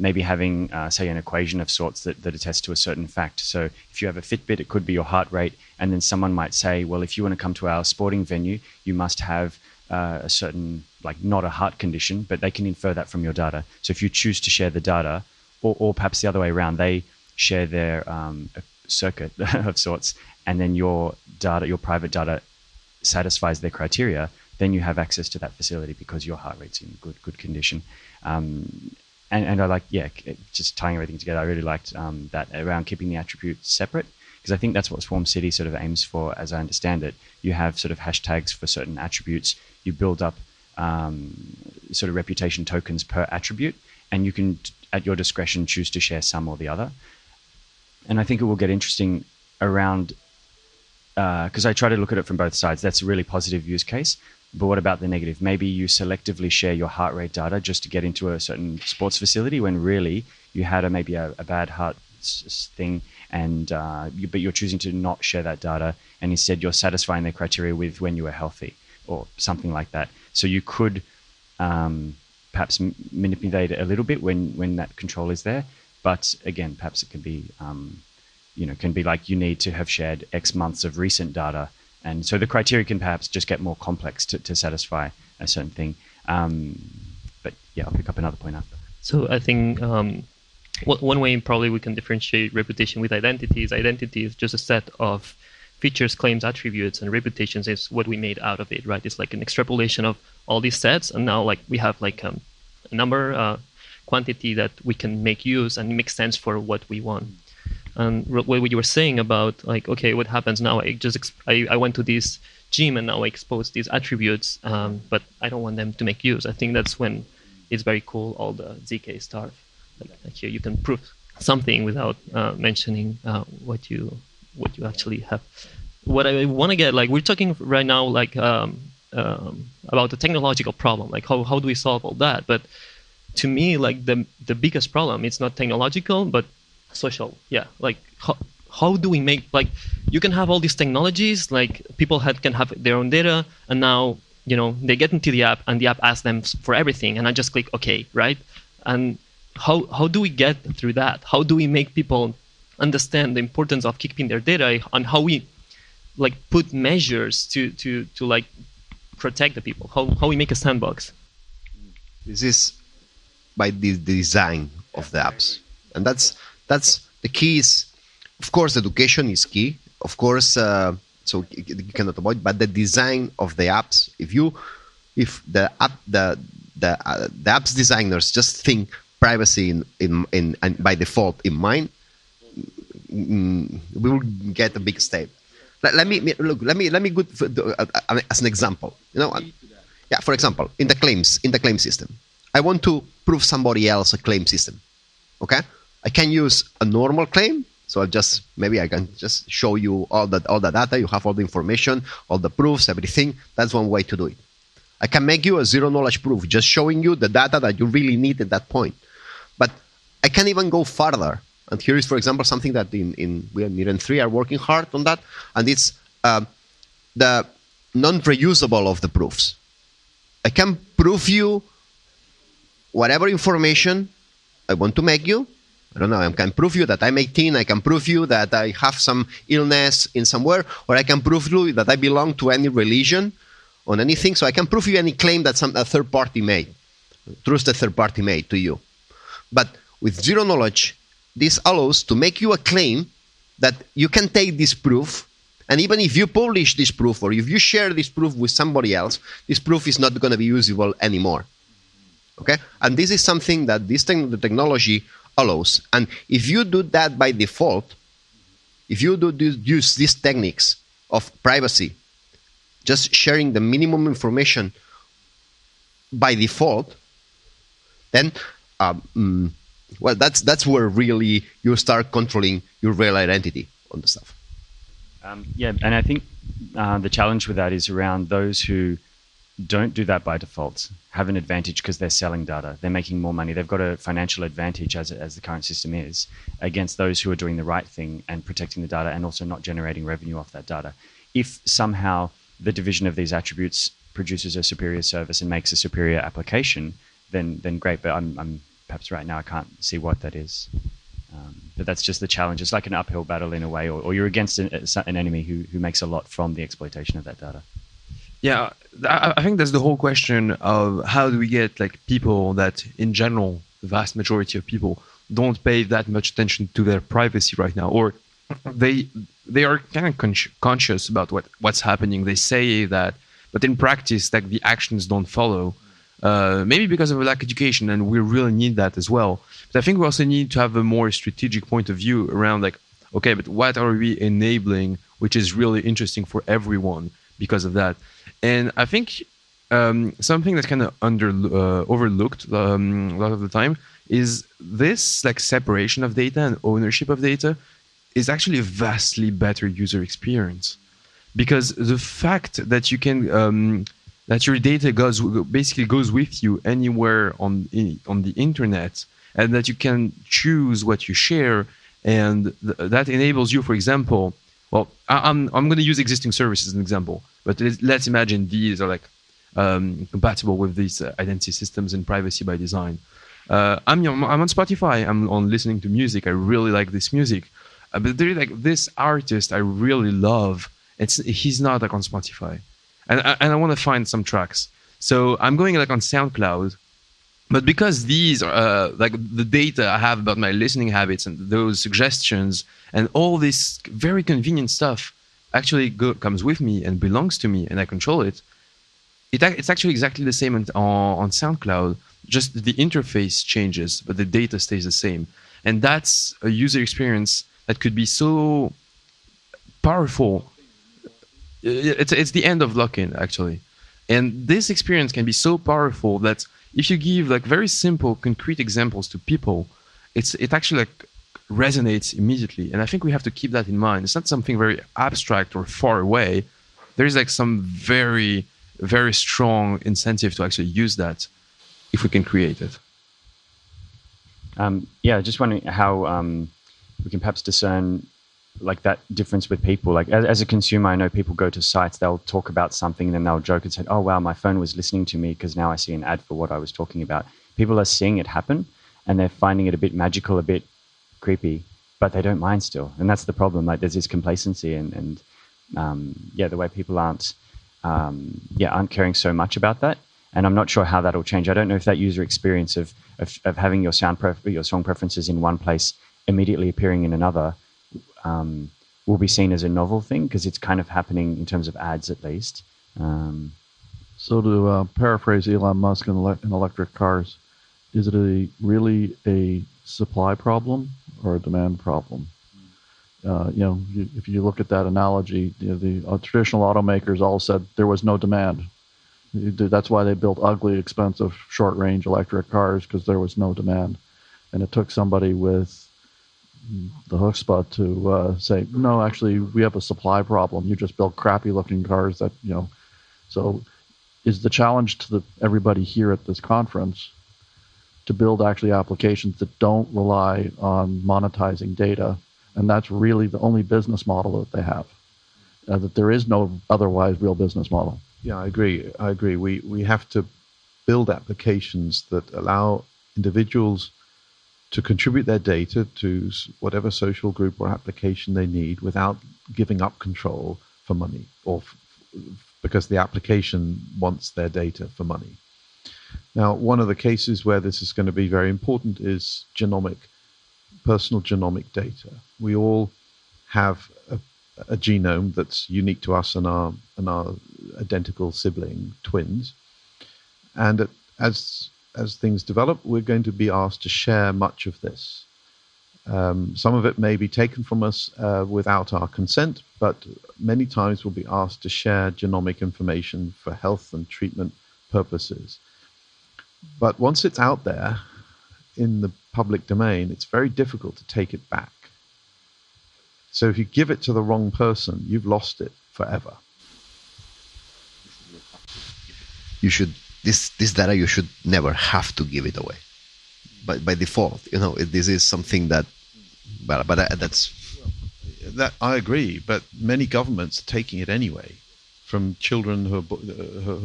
maybe having, say, an equation of sorts that attests to a certain fact. So if you have a Fitbit, it could be your heart rate. And then someone might say, well, if you want to come to our sporting venue, you must have a certain, like, not a heart condition, but they can infer that from your data. So if you choose to share the data, or perhaps the other way around, they share their circuit of sorts, and then your data, your private data, satisfies their criteria, then you have access to that facility because your heart rate's in good condition. And I like, just tying everything together. I really liked that around keeping the attributes separate, because I think that's what Swarm City sort of aims for, as I understand it. You have sort of hashtags for certain attributes. You build up sort of reputation tokens per attribute, and you can, at your discretion, choose to share some or the other. And I think it will get interesting around, because I try to look at it from both sides. That's a really positive use case. But what about the negative? Maybe you selectively share your heart rate data just to get into a certain sports facility when really you had maybe a bad heart thing, and but you're choosing to not share that data, and instead you're satisfying their criteria with when you were healthy or something like that. So you could perhaps manipulate it a little bit when that control is there. But again, perhaps it can be, can be like you need to have shared X months of recent data. And so the criteria can perhaps just get more complex to satisfy a certain thing. But yeah, I'll pick up another point after. So I think one way probably we can differentiate reputation with identity is just a set of features, claims, attributes, and reputations is what we made out of it, right? It's like an extrapolation of all these sets, and now like we have like a number, quantity that we can make use and make sense for what we want. And what you were saying about like, okay, what happens now? I went to this gym and now I expose these attributes, but I don't want them to make use. I think that's when it's very cool, all the ZK stuff. Like here you can prove something without mentioning what you actually have. What I want to get, like we're talking right now like about the technological problem, like how do we solve all that? But to me, like the biggest problem, it's not technological, but social. Yeah, like how do we make, like you can have all these technologies, like people can have their own data, and now they get into the app and the app asks them for everything, and I just click OK, right? And how do we get through that? How do we make people understand the importance of keeping their data, and how we like put measures to like protect the people? How we make a sandbox? This is by the design of the apps, and that's the key. Is of course education is key, of course, so you cannot avoid, but the design of the apps. If the apps designers just think privacy in by default in mind, we will get a big step. Let me go as an example. For example, in the claim system, I want to prove somebody else a claim system. Okay, I can use a normal claim. So I can just show you all the data. You have all the information, all the proofs, everything. That's one way to do it. I can make you a zero knowledge proof, just showing you the data that you really need at that point. But I can even go further. And here is, for example, something that we at Miren 3 are working hard on that, and it's the non-reusable of the proofs. I can prove you whatever information I want to make you. I don't know, I can prove you that I'm 18, I can prove you that I have some illness in somewhere, or I can prove you that I belong to any religion on anything. So I can prove you any claim that a third party made, trusted third party made to you. But with zero knowledge, this allows to make you a claim that you can take this proof, and even if you publish this proof or if you share this proof with somebody else, this proof is not going to be usable anymore. Okay? And this is something that the technology allows. And if you do that by default, if you use these techniques of privacy, just sharing the minimum information by default, then that's where really you start controlling your real identity on the stuff. And I think the challenge with that is around those who don't do that by default. Have an advantage because they're selling data. They're making more money. They've got a financial advantage as the current system is against those who are doing the right thing and protecting the data and also not generating revenue off that data. If somehow the division of these attributes produces a superior service and makes a superior application, then great. But I'm perhaps right now I can't see what that is. But that's just the challenge. It's like an uphill battle in a way, or you're against an enemy who makes a lot from the exploitation of that data. Yeah, I think that's the whole question of how do we get like people that, in general, the vast majority of people don't pay that much attention to their privacy right now, or they are kind of conscious about what's happening. They say that, but in practice, like the actions don't follow. Maybe because of a lack of education, and we really need that as well. But I think we also need to have a more strategic point of view around like, okay, but what are we enabling, which is really interesting for everyone because of that. And I think something that's kind of overlooked a lot of the time is this like separation of data and ownership of data is actually a vastly better user experience, because the fact that you can that your data basically goes with you anywhere on the internet, and that you can choose what you share, and that enables you, for example. Well, I'm going to use existing services as an example, but let's imagine these are like compatible with these identity systems and privacy by design. I'm on Spotify. I'm on listening to music. I really like this music, but there's like this artist I really love. He's not like on Spotify, and I want to find some tracks. So I'm going like on SoundCloud. But because these are like the data I have about my listening habits and those suggestions and all this very convenient stuff actually comes with me and belongs to me, and I control it. It's actually exactly the same on SoundCloud. Just the interface changes, but the data stays the same. And that's a user experience that could be so powerful. It's the end of lock-in, actually. And this experience can be so powerful that if you give like very simple, concrete examples to people, it actually like resonates immediately. And I think we have to keep that in mind. It's not something very abstract or far away. There is like some very, very strong incentive to actually use that if we can create it. Just wondering how we can perhaps discern like that difference with people. Like as a consumer, I know people go to sites, they'll talk about something and then they'll joke and say, oh, wow, my phone was listening to me because now I see an ad for what I was talking about. People are seeing it happen and they're finding it a bit magical, a bit creepy, but they don't mind still. And that's the problem. Like there's this complacency and the way people aren't caring so much about that. And I'm not sure how that'll change. I don't know if that user experience of having your song preferences in one place immediately appearing in another will be seen as a novel thing, because it's kind of happening in terms of ads at least. So to paraphrase Elon Musk in electric cars, is it really a supply problem or a demand problem? If you look at that analogy, the traditional automakers all said there was no demand. That's why they built ugly, expensive, short-range electric cars, because there was no demand. And it took somebody with the chutzpah to say, no, actually, we have a supply problem. You just build crappy-looking cars that, So is the challenge to everybody here at this conference to build actually applications that don't rely on monetizing data, and that's really the only business model that they have, that there is no otherwise real business model. Yeah, I agree. We have to build applications that allow individuals to contribute their data to whatever social group or application they need without giving up control for money, or because the application wants their data for money. Now, one of the cases where this is going to be very important is personal genomic data. We all have a genome that's unique to us and our identical sibling twins, and as things develop, we're going to be asked to share much of this. Some of it may be taken from us without our consent, but many times we'll be asked to share genomic information for health and treatment purposes. But once it's out there in the public domain, it's very difficult to take it back. So if you give it to the wrong person, you've lost it forever. you should this data you should never have to give it away. But by default, this is something that, but that's. That I agree, but many governments are taking it anyway. From children who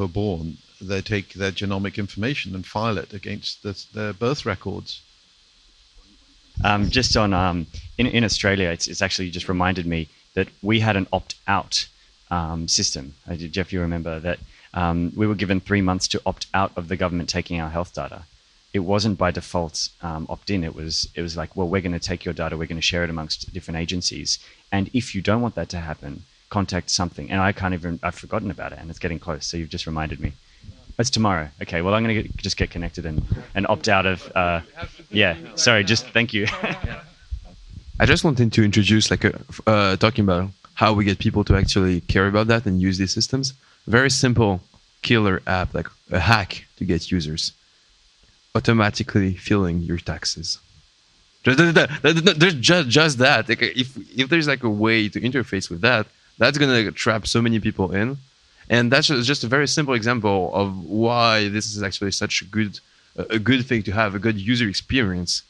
are born, they take their genomic information and file it against their birth records. Just on in Australia, it's actually just reminded me that we had an opt-out system. Jeff, you remember that we were given 3 months to opt out of the government taking our health data. It wasn't by default opt-in. It was like, well, we're going to take your data, we're going to share it amongst different agencies, and if you don't want that to happen, contact something. And I've forgotten about it, and it's getting close. So you've just reminded me. It's tomorrow. Okay. Well, I'm going to just get connected and opt out of. Yeah. Sorry. Just thank you. I just wanted to introduce talking about how we get people to actually care about that and use these systems. Very simple killer app, like a hack to get users. Automatically filling your taxes. There's just that. Like if there's like a way to interface with that, that's gonna trap so many people in, and that's just a very simple example of why this is actually such a good thing to have, a good user experience.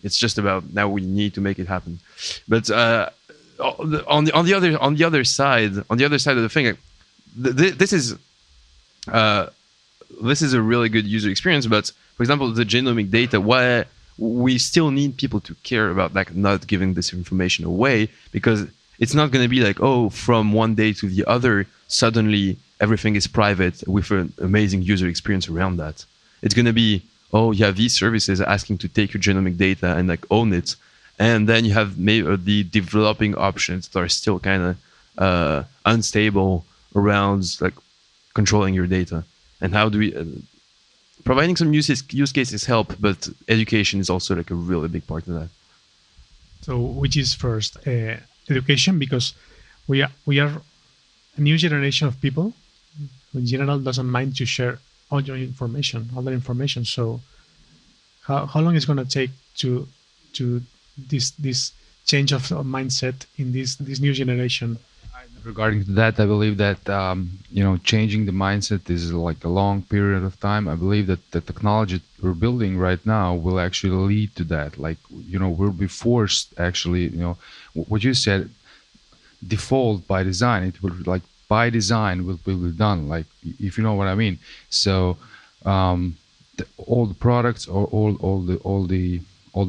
It's just about now we need to make it happen. But on the other side of the thing, this is a really good user experience, but for example, the genomic data, why we still need people to care about like not giving this information away, because it's not going to be like, oh, from one day to the other, suddenly everything is private with an amazing user experience around that. It's going to be, oh, you have these services asking to take your genomic data and like own it. And then you have maybe the developing options that are still kind of unstable around like controlling your data. And how do we... providing some use cases help, but education is also like a really big part of that. So, which is first education, because we are a new generation of people who in general doesn't mind to share all their information. So, how long is it going to take to this change of mindset in this new generation? Regarding that, I believe that changing the mindset is like a long period of time. I believe that the technology we're building right now will actually lead to that. Like, we'll be forced actually, what you said, default by design. It will like by design will be done. Like, if you know what I mean. So all the products or all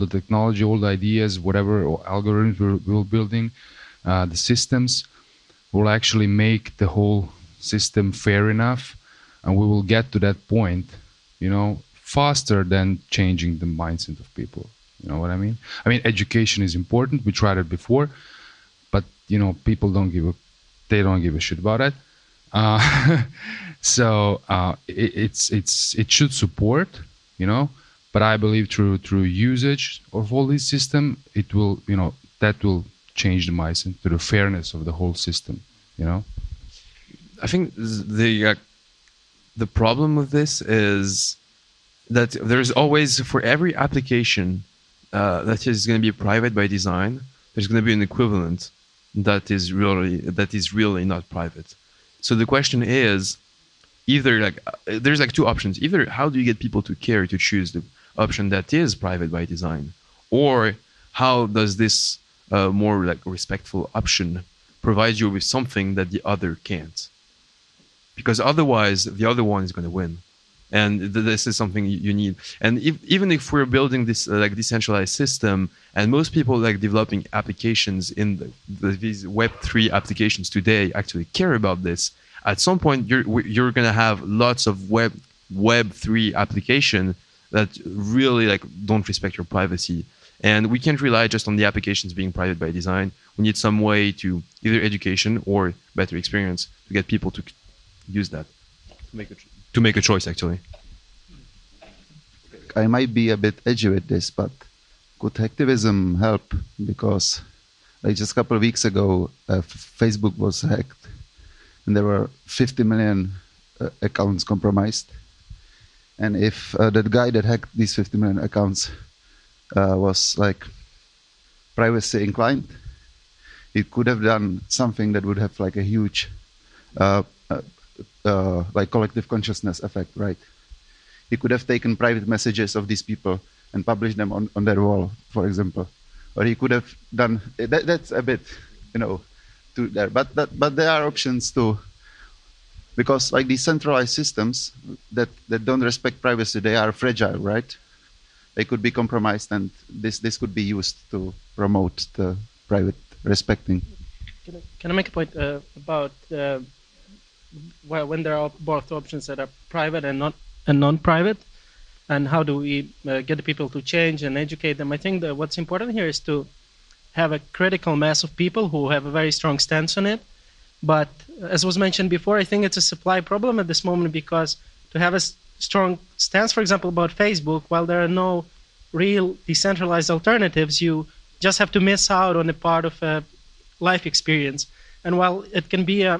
the technology, all the ideas, whatever or algorithms we're building, the systems will actually make the whole system fair enough, and we will get to that point, faster than changing the mindset of people. You know what I mean? I mean, education is important. We tried it before, but people don't give a shit about it. So it should support, but I believe through usage of all this system, it will, that will change the mindset to the fairness of the whole system. I think the problem with this is that there's always, for every application that is going to be private by design, there's going to be an equivalent that is really not private. So the question is, either there's two options. Either how do you get people to care to choose the option that is private by design, or how does this more respectful option provide you with something that the other can't? Because otherwise, the other one is going to win. And this is something you need. And even if we're building this decentralized system, and most people developing applications in these Web3 applications today actually care about this, at some point you're going to have lots of Web3 application that really don't respect your privacy. And we can't rely just on the applications being private by design. We need some way to either education or better experience to get people to use that. To make a choice, actually. I might be a bit edgy with this, but could hacktivism help? Because just a couple of weeks ago, Facebook was hacked, and there were 50 million accounts compromised. And if that guy that hacked these 50 million accounts was privacy inclined, it could have done something that would have a huge like collective consciousness effect, right? He could have taken private messages of these people and published them on their wall, for example, or he could have done that. That's a bit, to there. But there are options too, because like these centralized systems that don't respect privacy, they are fragile, right? They could be compromised, and this could be used to promote the private respecting. Can I make a point about when there are both options that are private and non-private, and how do we get the people to change and educate them? I think that what's important here is to have a critical mass of people who have a very strong stance on it. But as was mentioned before, I think it's a supply problem at this moment, because to have a strong stance, for example, about Facebook, while there are no real decentralized alternatives, you just have to miss out on a part of a life experience. And while it can be a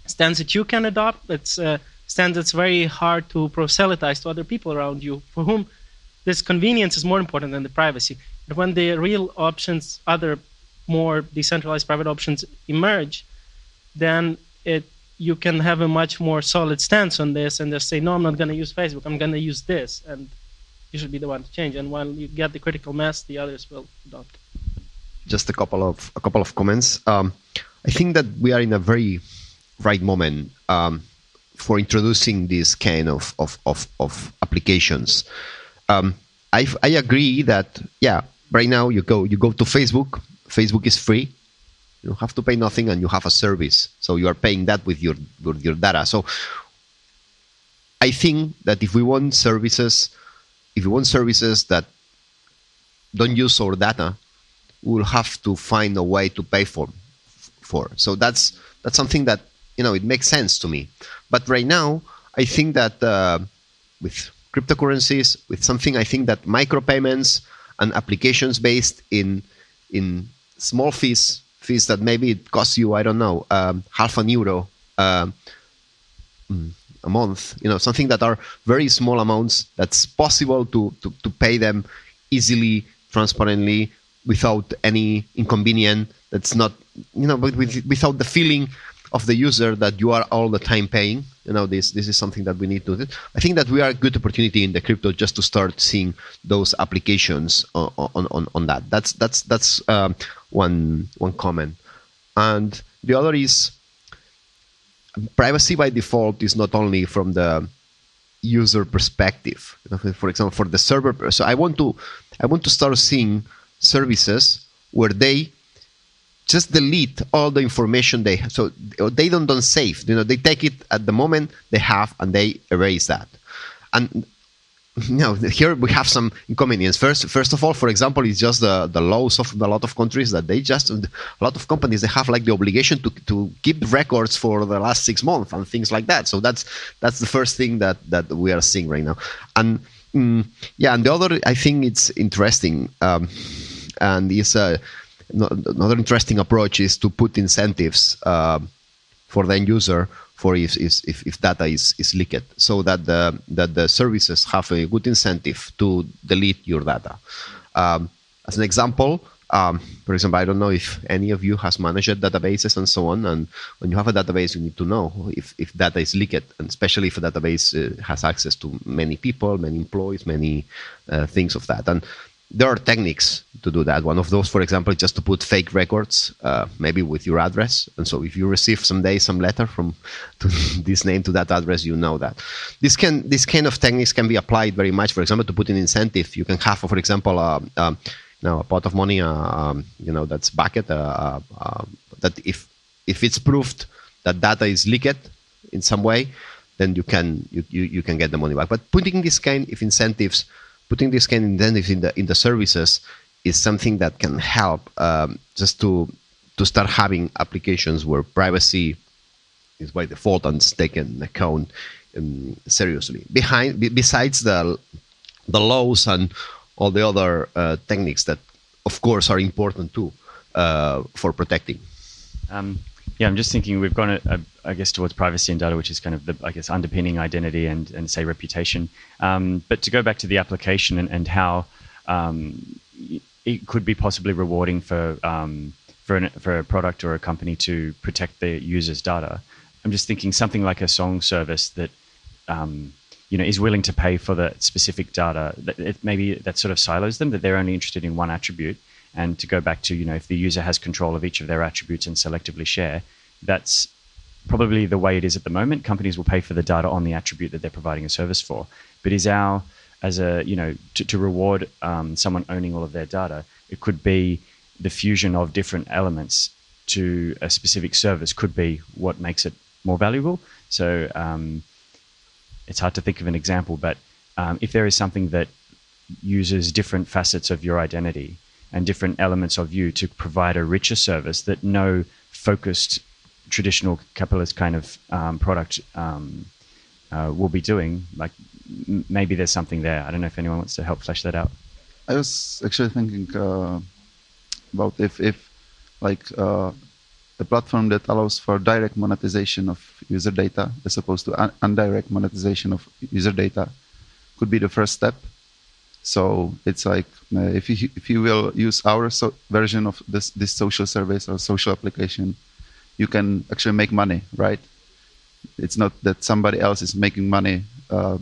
stance that you can adopt, it's a stance that's very hard to proselytize to other people around you, for whom this convenience is more important than the privacy. But when the real options, other more decentralized private options emerge, then you can have a much more solid stance on this and just say, no, I'm not going to use Facebook, I'm going to use this, and you should be the one to change. And while you get the critical mass, the others will adopt. Just a couple of comments. I think that we are in a very right moment for introducing this kind of applications. I agree that right now you go to Facebook. Facebook is free. You don't have to pay nothing, and you have a service. So you are paying that with your data. So I think that if we want services that don't use our data, we'll have to find a way to pay for. So that's something that it makes sense to me. But right now, I think that with cryptocurrencies, with something, I think that micropayments and applications based in small fees that maybe it costs you, I don't know, €0.50 a month, something that are very small amounts that's possible to pay them easily, transparently, without any inconvenience. That's not, but without the feeling of the user that you are all the time paying. This is something that we need to do. I think that we are a good opportunity in the crypto just to start seeing those applications on that. That's one comment. And the other is privacy by default is not only from the user perspective. For example, for the server. So I want to start seeing services where they just delete all the information they have. So they don't save. They take it at the moment they have and they erase that. And here we have some inconvenience. First of all, for example, it's just the laws of a lot of countries that a lot of companies, they have like the obligation to keep records for the last 6 months and things like that. So that's the first thing that we are seeing right now. And and the other, I think it's interesting, and it's another interesting approach is to put incentives for the end user for if data is leaked, so that the services have a good incentive to delete your data. As an example, for example, I don't know if any of you has managed databases and so on, and when you have a database, you need to know if data is leaked, and especially if a database has access to many people, many employees, many things of that. And there are techniques to do that. One of those, for example, is just to put fake records, maybe with your address. And so if you receive someday some letter from to this name to that address, you know that. This kind of techniques can be applied very much. For example, to put an incentive, you can have, for example, a pot of money, that's bucket, that if it's proved that data is leaked in some way, then you can get the money back. But putting this kind of incentives in the services is something that can help just to start having applications where privacy is by default and is taken account seriously. Besides the laws and all the other techniques that, of course, are important too for protecting. I'm just thinking we've gone, I guess, towards privacy and data, which is kind of the, I guess, underpinning identity and say reputation. But to go back to the application and how it could be possibly rewarding for a product or a company to protect the user's data. I'm just thinking something like a song service that is willing to pay for the specific data. Maybe that sort of silos them, that they're only interested in one attribute. And to go back to, if the user has control of each of their attributes and selectively share, that's probably the way it is at the moment. Companies will pay for the data on the attribute that they're providing a service for. But to reward someone owning all of their data, it could be the fusion of different elements to a specific service could be what makes it more valuable. So it's hard to think of an example, but if there is something that uses different facets of your identity and different elements of you to provide a richer service that no focused traditional capitalist kind of product will be doing, like maybe there's something there. I don't know if anyone wants to help flesh that out. I was actually thinking about if a platform that allows for direct monetization of user data as opposed to indirect monetization of user data could be the first step. So it's like if you will use our version of this social service or social application, you can actually make money, right? It's not that somebody else is making money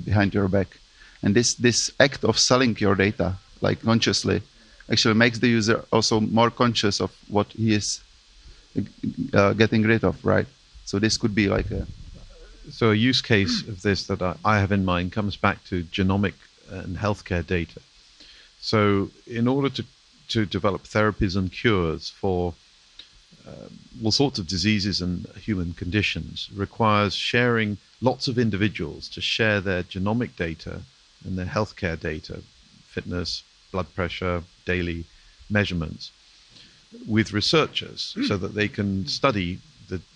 behind your back. And this act of selling your data, like consciously, actually makes the user also more conscious of what he is getting rid of, right? So this could be like a... So a use case of this that I have in mind comes back to genomic and healthcare data. So in order to develop therapies and cures for all sorts of diseases and human conditions requires sharing lots of individuals to share their genomic data and their healthcare data, fitness, blood pressure, daily measurements, with researchers so that they can study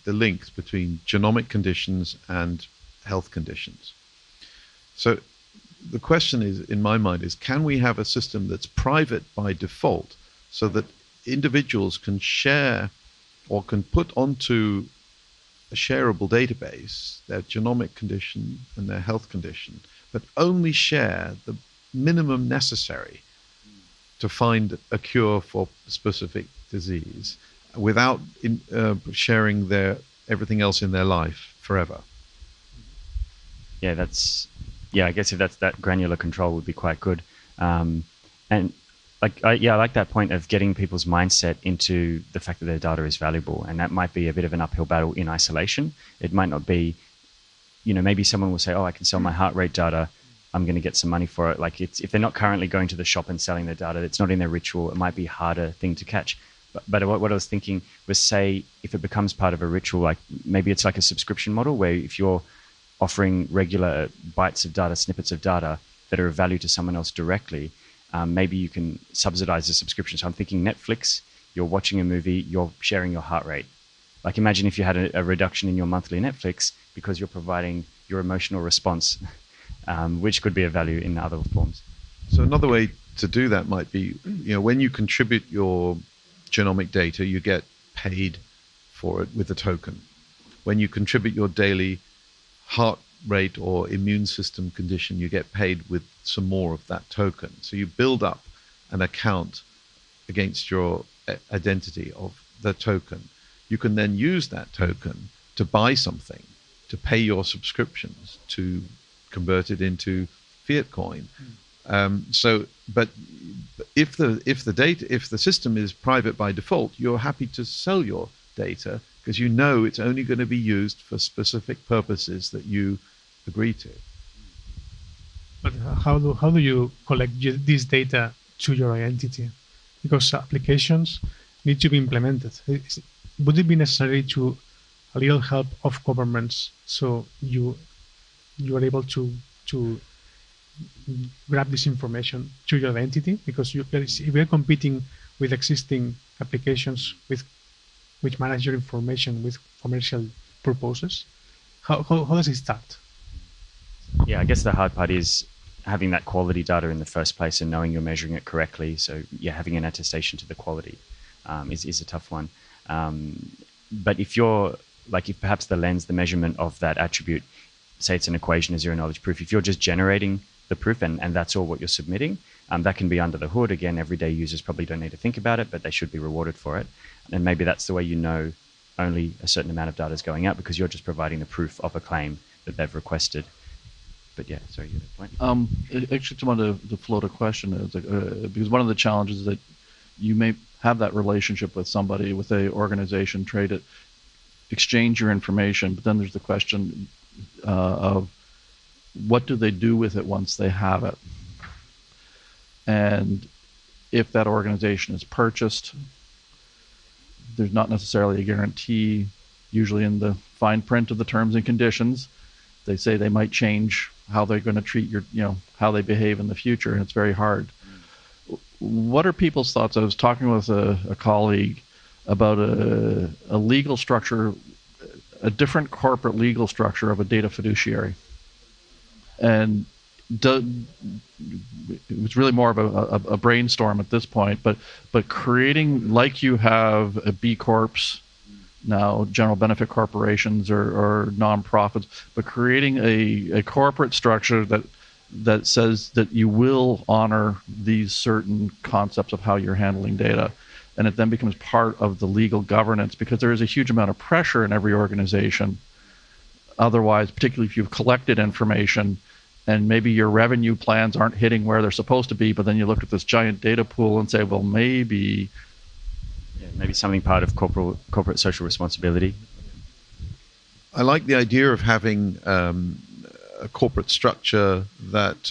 the links between genomic conditions and health conditions. So the question is, in my mind, is can we have a system that's private by default so that individuals can share or can put onto a shareable database their genomic condition and their health condition, but only share the minimum necessary to find a cure for a specific disease without sharing everything else in their life forever? I guess if that's that granular control would be quite good. And I like that point of getting people's mindset into the fact that their data is valuable, and that might be a bit of an uphill battle in isolation. It might not be, maybe someone will say, "Oh, I can sell my heart rate data. I'm going to get some money for it." Like if they're not currently going to the shop and selling their data, it's not in their ritual. It might be a harder thing to catch. But what I was thinking was, say, if it becomes part of a ritual, like maybe it's like a subscription model where if you're offering regular bites of data, snippets of data that are of value to someone else directly, maybe you can subsidize the subscription. So I'm thinking Netflix, you're watching a movie, you're sharing your heart rate. Like imagine if you had a reduction in your monthly Netflix because you're providing your emotional response, which could be of value in other forms. So another way to do that might be, when you contribute your genomic data, you get paid for it with a token. When you contribute your daily heart rate or immune system condition, you get paid with some more of that token. So you build up an account against your identity of the token. You can then use that token to buy something, to pay your subscriptions, to convert it into fiat coin. But if the system is private by default, you're happy to sell your data because you know it's only going to be used for specific purposes that you agree to. But how do you collect this data to your identity? Because applications need to be implemented. Would it be necessary to a little help of governments so you are able to grab this information to your identity? Because if you're competing with existing applications which manage your information with commercial purposes, how does it start? Yeah, I guess the hard part is having that quality data in the first place and knowing you're measuring it correctly. So having an attestation to the quality is a tough one. But if perhaps the lens, the measurement of that attribute, say it's an equation, a zero knowledge proof, if you're just generating the proof and that's all what you're submitting, that can be under the hood. Again, everyday users probably don't need to think about it, but they should be rewarded for it. And maybe that's the way only a certain amount of data is going out because you're just providing the proof of a claim that they've requested. But yeah, sorry, you had a point. Actually, I wanted to float a question because one of the challenges is that you may have that relationship with somebody, with a organization, trade it, exchange your information, but then there's the question of what do they do with it once they have it? And if that organization is purchased, there's not necessarily a guarantee. Usually in the fine print of the terms and conditions, they say they might change how they're going to treat how they behave in the future, and it's very hard. What are people's thoughts? I was talking with a colleague about a legal structure, a different corporate legal structure of a data fiduciary. And it was really more of a brainstorm at this point, but creating, like you have a B Corps now, general benefit corporations or nonprofits, but creating a corporate structure that says that you will honor these certain concepts of how you're handling data. And it then becomes part of the legal governance, because there is a huge amount of pressure in every organization. Otherwise, particularly if you've collected information and maybe your revenue plans aren't hitting where they're supposed to be, but then you look at this giant data pool and say, well, maybe something part of corporate social responsibility. I like the idea of having a corporate structure that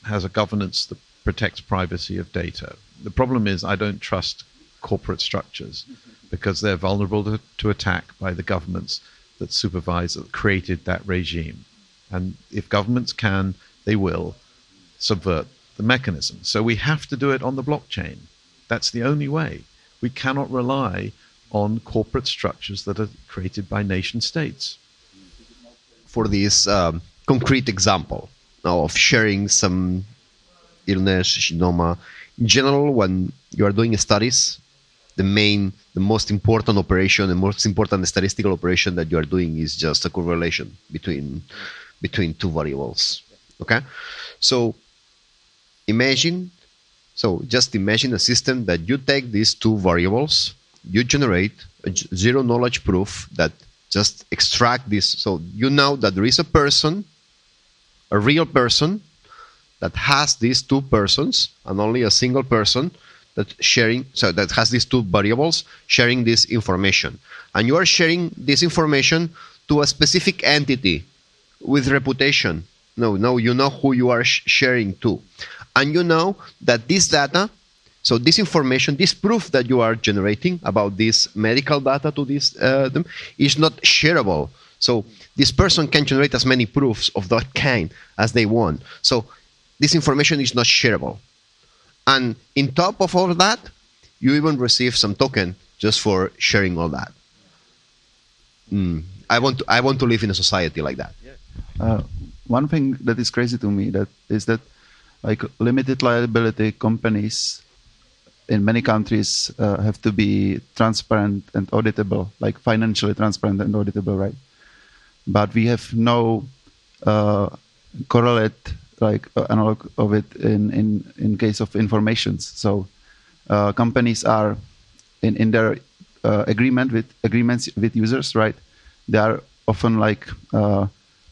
has a governance that protects privacy of data. The problem is I don't trust corporate structures because they're vulnerable to attack by the governments that supervise, that created that regime. And if governments can, they will subvert the mechanism. So we have to do it on the blockchain. That's the only way. We cannot rely on corporate structures that are created by nation states. For this concrete example of sharing some illness, genoma, in general, when you are doing studies, the most important operation, the most important statistical operation that you are doing is just a correlation between two variables. Okay, so just imagine a system that you take these two variables, you generate a zero knowledge proof that just extract this. So you know that there is a person, a real person, that has these two persons and only a single person that has these two variables sharing this information. And you are sharing this information to a specific entity with reputation. No, you know who you are sharing to. And you know that this data, so this information, this proof that you are generating about this medical data to this is not shareable. So this person can generate as many proofs of that kind as they want. So this information is not shareable. And in top of all that, you even receive some token just for sharing all that. I want to live in a society like that. One thing that is crazy to me is that like limited liability companies in many countries have to be transparent and auditable, like financially transparent and auditable, right? But we have no correlate like analog of it in case of informations. So companies are in their agreements with users, right? They are often like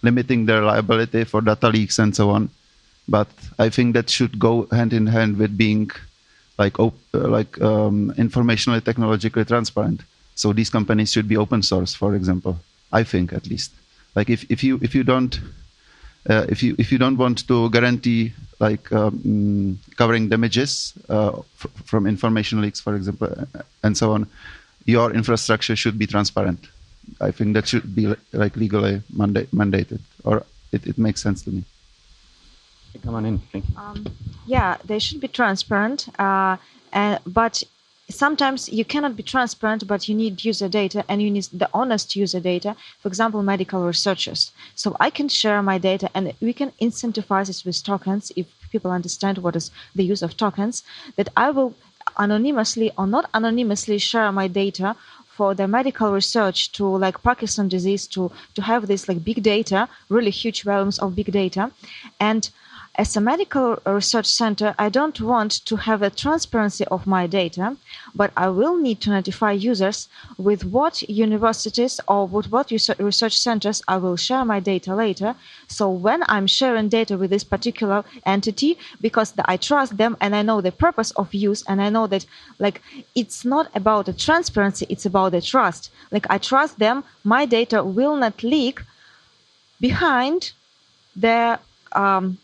limiting their liability for data leaks and so on. But I think that should go hand in hand with being informationally, technologically transparent. So these companies should be open source, for example. I think, at least. Like if you don't want to guarantee covering damages from information leaks, for example, and so on, your infrastructure should be transparent. I think that should be like legally mandated, or it makes sense to me. Come on in. Thank you. Yeah, they should be transparent, but sometimes you cannot be transparent, but you need user data, and you need the honest user data. For example, medical researchers. So I can share my data, and we can incentivize it with tokens if people understand what is the use of tokens, that I will anonymously or not anonymously share my data for the medical research to like Parkinson's disease, to have this like big data, really huge volumes of big data. And as a medical research center, I don't want to have a transparency of my data, but I will need to notify users with what universities or with what research centers I will share my data later. So when I'm sharing data with this particular entity, because I trust them and I know the purpose of use, and I know that like it's not about the transparency, it's about the trust. Like I trust them, my data will not leak behind the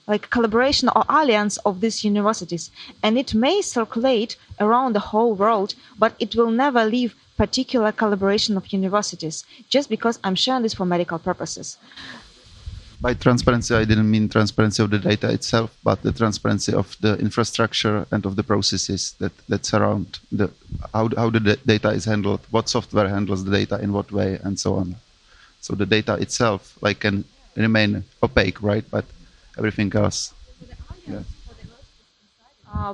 like collaboration or alliance of these universities, and it may circulate around the whole world, but it will never leave particular collaboration of universities just because I'm sharing this for medical purposes. By transparency, I didn't mean transparency of the data itself, but the transparency of the infrastructure and of the processes that surround how the data is handled, what software handles the data in what way, and so on. So the data itself like can remain opaque, right? But everything else. Yeah.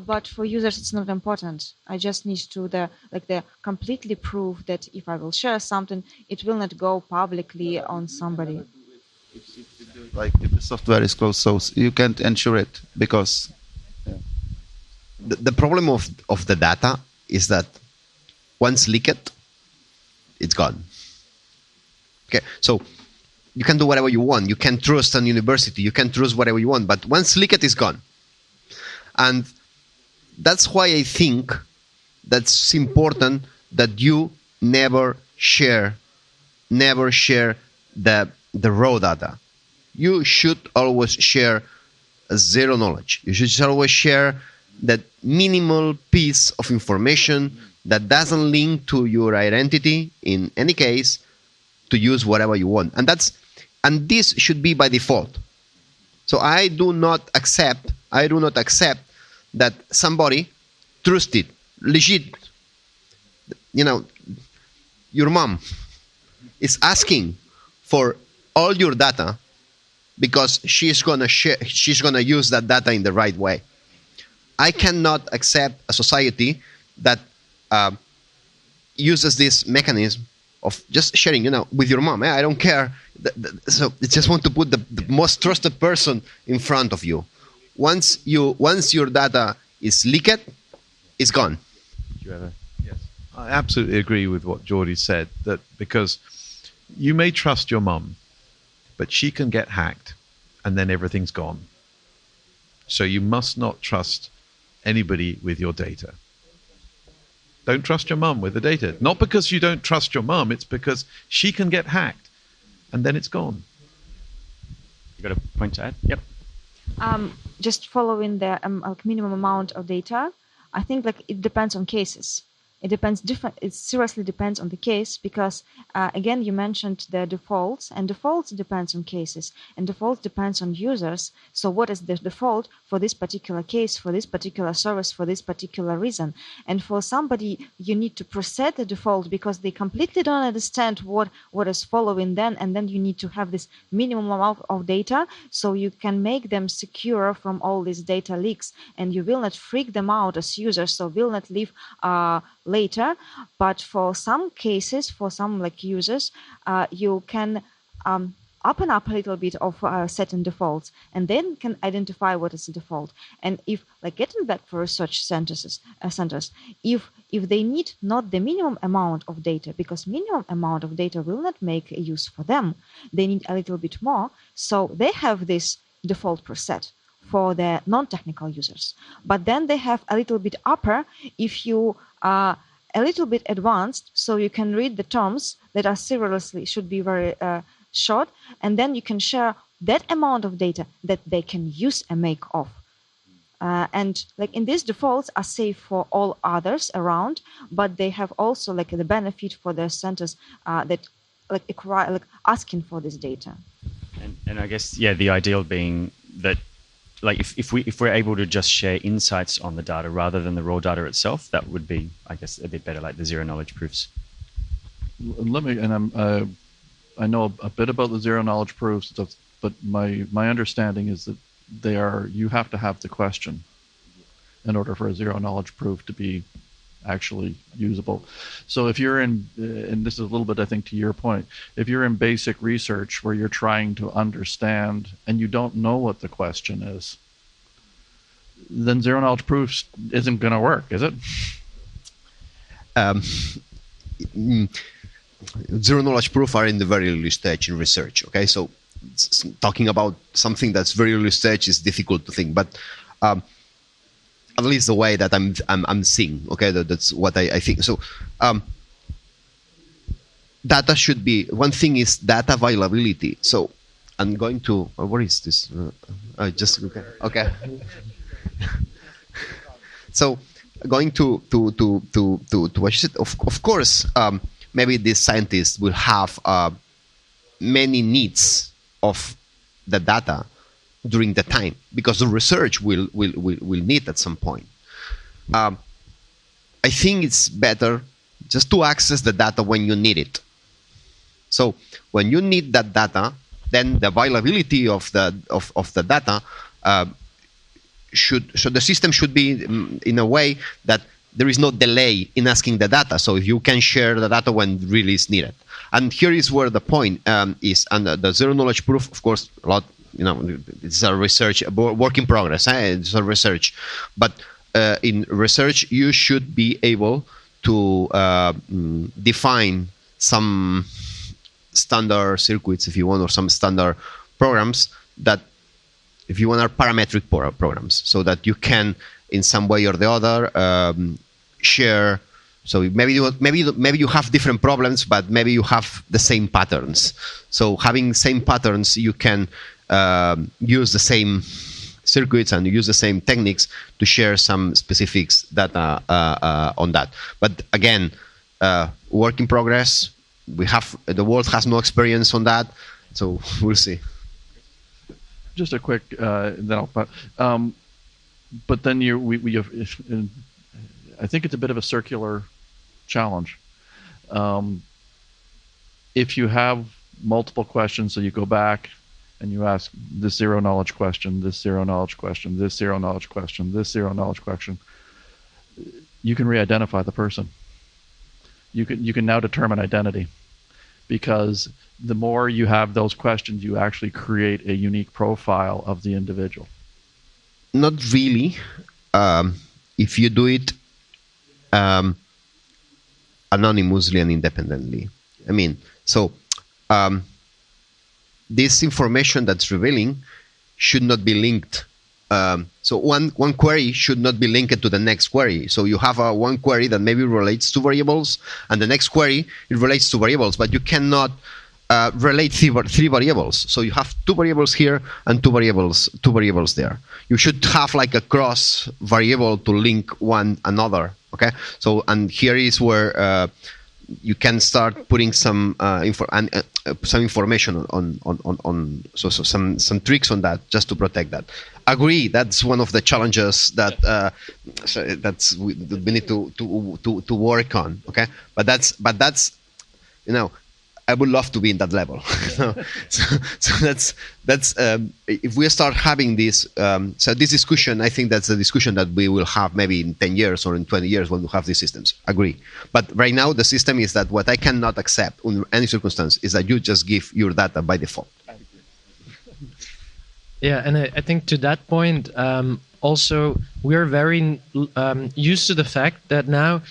But for users, it's not important. I just need to completely prove that if I will share something, it will not go publicly on somebody. Like if the software is closed source, you can't ensure it because. Yeah. The problem of the data is that once leaked, it's gone. Okay, so you can do whatever you want. You can trust an university. You can trust whatever you want. But once leaked, it's gone. And that's why I think that's important that you never share the raw data. You should always share zero knowledge. You should always share that minimal piece of information that doesn't link to your identity in any case to use whatever you want. And this should be by default. So I do not accept that somebody trusted, legit, your mom is asking for all your data because she's gonna use that data in the right way. I cannot accept a society that uses this mechanism of just sharing, with your mom. I don't care. So I just want to put the most trusted person in front of you. Once your data is leaked, it's gone. Yes, I absolutely agree with what Jordi said. That because you may trust your mom, but she can get hacked, and then everything's gone. So you must not trust anybody with your data. Don't trust your mum with the data. Not because you don't trust your mum, it's because she can get hacked and then it's gone. You got a point to add? Yep. Just following the minimum amount of data, I think it depends on cases. It seriously depends on the case because, again, you mentioned the defaults, and defaults depends on cases, and defaults depends on users. So what is the default for this particular case, for this particular service, for this particular reason? And for somebody, you need to preset the default because they completely don't understand what is following then, and then you need to have this minimum amount of data so you can make them secure from all these data leaks, and you will not freak them out as users, so will not leave later. But for some cases, for some users, you can open up a little bit of certain defaults and then can identify what is the default. And if getting back for research centers, if they need not the minimum amount of data, because minimum amount of data will not make a use for them, they need a little bit more. So they have this default preset for the non-technical users. But then they have a little bit upper if you are a little bit advanced, so you can read the terms that are seriously should be very short, and then you can share that amount of data that they can use and make of. And in these defaults are safe for all others around, but they have also the benefit for their centers that asking for this data. And I guess the ideal being that if we're able to just share insights on the data rather than the raw data itself, that would be, I guess, a bit better, like the zero knowledge proofs. I know a bit about the zero knowledge proofs, but my understanding is that you have to have the question in order for a zero knowledge proof to be actually usable. So if you're in, and this is a little bit, I think, to your point, if you're in basic research where you're trying to understand and you don't know what the question is, then zero knowledge proofs isn't going to work, is it? Zero knowledge proof are in the very early stage in research. Okay, so talking about something that's very early stage is difficult to think, but at least the way that I'm seeing. Okay, that's what I think. So data should be, one thing is data availability. So I'm going to what is this? Okay. So going to what you said. Of course, maybe these scientists will have many needs of the data during the time, because the research will need at some point. I think it's better just to access the data when you need it. So when you need that data, then the availability of the data the system should be in a way that there is no delay in asking the data. So if you can share the data when really is needed. And here is where the point is. And the zero knowledge proof, of course, a lot, it's a research, work in progress. It's a research. But in research, you should be able to define some standard circuits, if you want, or some standard programs that, if you want, are parametric programs, so that you can, in some way or the other, share. So maybe you have different problems, but maybe you have the same patterns. So having same patterns, you can use the same circuits and use the same techniques to share some specifics data on that. But again, work in progress. The world has no experience on that, so we'll see. Just a quick, then I'll. But then I think it's a bit of a circular challenge. If you have multiple questions, so you go back and you ask this zero knowledge question, this zero knowledge question, this zero knowledge question, this zero knowledge question, you can re-identify the person. You can now determine identity, because the more you have those questions, you actually create a unique profile of the individual. Not really. If you do it anonymously and independently. I mean, so this information that's revealing should not be linked. So one query should not be linked to the next query. So you have one query that maybe relates to variables, and the next query, it relates to variables, but you cannot relate three variables. So you have two variables here and two variables there. You should have like a cross variable to link one another. Okay. So, and here is where you can start putting some information on some tricks on that, just to protect that. Agree, that's one of the challenges that we need to work on. Okay, but that's I would love to be in that level. so that's if we start having this this discussion, I think that's a discussion that we will have maybe in 10 years or in 20 years when we have these systems. Agree. But right now the system is that what I cannot accept under any circumstance is that you just give your data by default. Yeah, and I think to that point, also we're very used to the fact that now,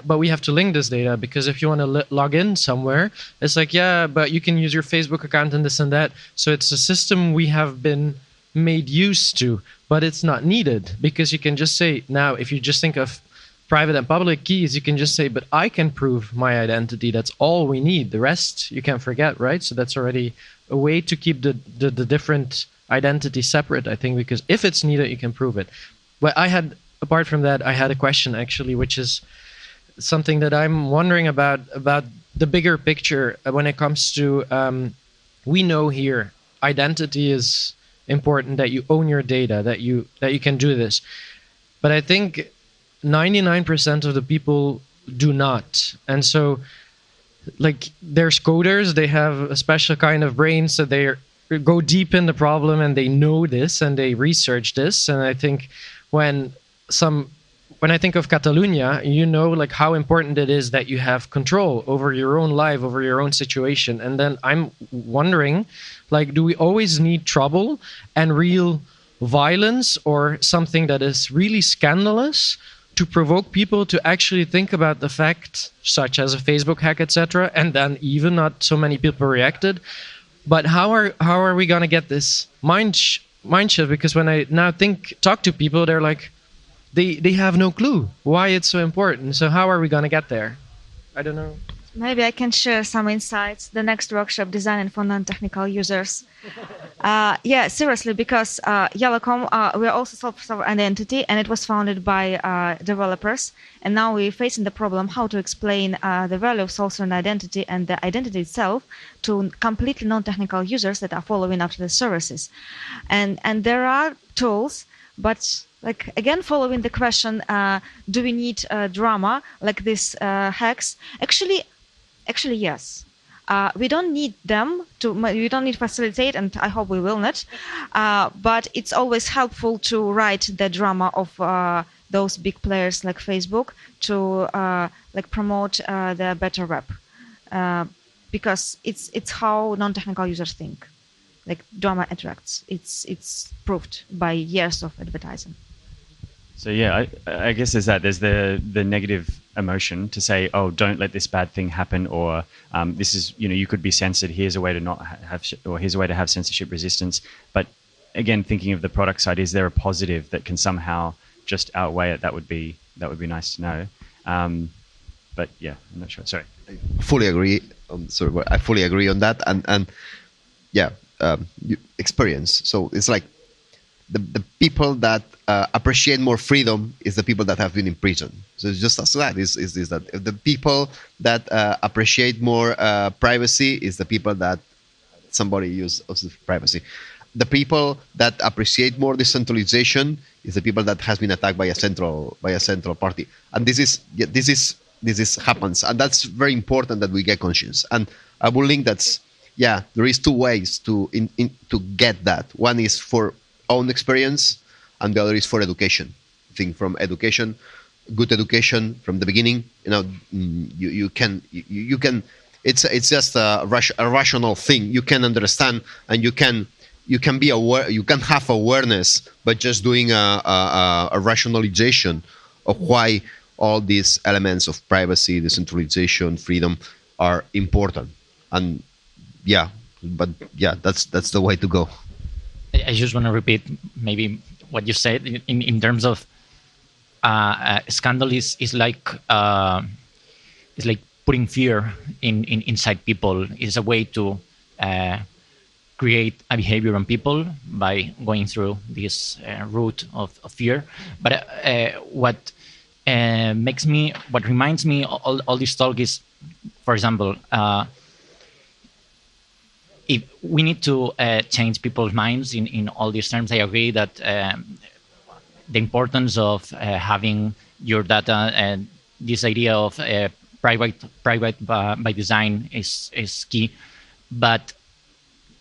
but we have to link this data, because if you want to log in somewhere, it's like, but you can use your Facebook account and this and that. So it's a system we have been made used to, but it's not needed, because you can just say, now if you just think of private and public keys, you can just say, but I can prove my identity. That's all we need. The rest you can forget, right? So that's already a way to keep the different identity separate, I think, because if it's needed, you can prove it. But apart from that, I had a question actually, which is something that I'm wondering about the bigger picture when it comes to, we know here, identity is important, that you own your data, that you can do this. But I think 99% of the people do not. And so, like, there's coders, they have a special kind of brain, so they go deep in the problem and they know this and they research this. And I think when I think of Catalonia, like how important it is that you have control over your own life, over your own situation. And then I'm wondering, like, do we always need trouble and real violence or something that is really scandalous to provoke people to actually think about the fact, such as a Facebook hack, etc., and then even not so many people reacted. But how are we going to get this mind shift? Because when I now talk to people, they're like, they have no clue why it's so important. So how are we going to get there? I don't know. Maybe I can share some insights. The next workshop, Designing for Non-Technical Users. Yeah, seriously, because Yellowcom, we are also self-sovereign identity, and it was founded by developers. And now we're facing the problem how to explain the value of self-sovereign identity and the identity itself to completely non-technical users that are following after the services. And there are tools, but like again, following the question, do we need drama like these hacks? Actually, yes. We don't need them we don't need facilitate, and I hope we will not. But it's always helpful to write the drama of those big players like Facebook to like promote the better web, because it's how non-technical users think. Like drama attracts. It's proved by years of advertising. So yeah, I guess there's the negative emotion to say, oh, don't let this bad thing happen, or this is, you could be censored. Here's a way to not have, or here's a way to have censorship resistance. But again, thinking of the product side, is there a positive that can somehow just outweigh it? That would be nice to know. But yeah, I'm not sure. Sorry. I fully agree. I fully agree on that, and yeah, experience. So it's like the people that appreciate more freedom is the people that have been in prison. So it's just as that is that the people that appreciate more privacy is the people that somebody uses privacy. The people that appreciate more decentralization is the people that has been attacked by a central party. And this is happens, and that's very important that we get conscious. And I will link there is two ways to get that. One is for own experience, and the other is for education. I think from education, good education from the beginning. You can. It's just a rational thing. You can understand, and you can be aware. You can have awareness, but just doing a rationalization of why all these elements of privacy, decentralization, freedom are important. And that's the way to go. I just want to repeat maybe what you said in terms of scandal is like putting fear inside people. It's a way to create a behavior on people by going through this route of fear. But what reminds me all this talk is, for example, if we need to change people's minds in all these terms. I agree that the importance of having your data and this idea of private by design is key. But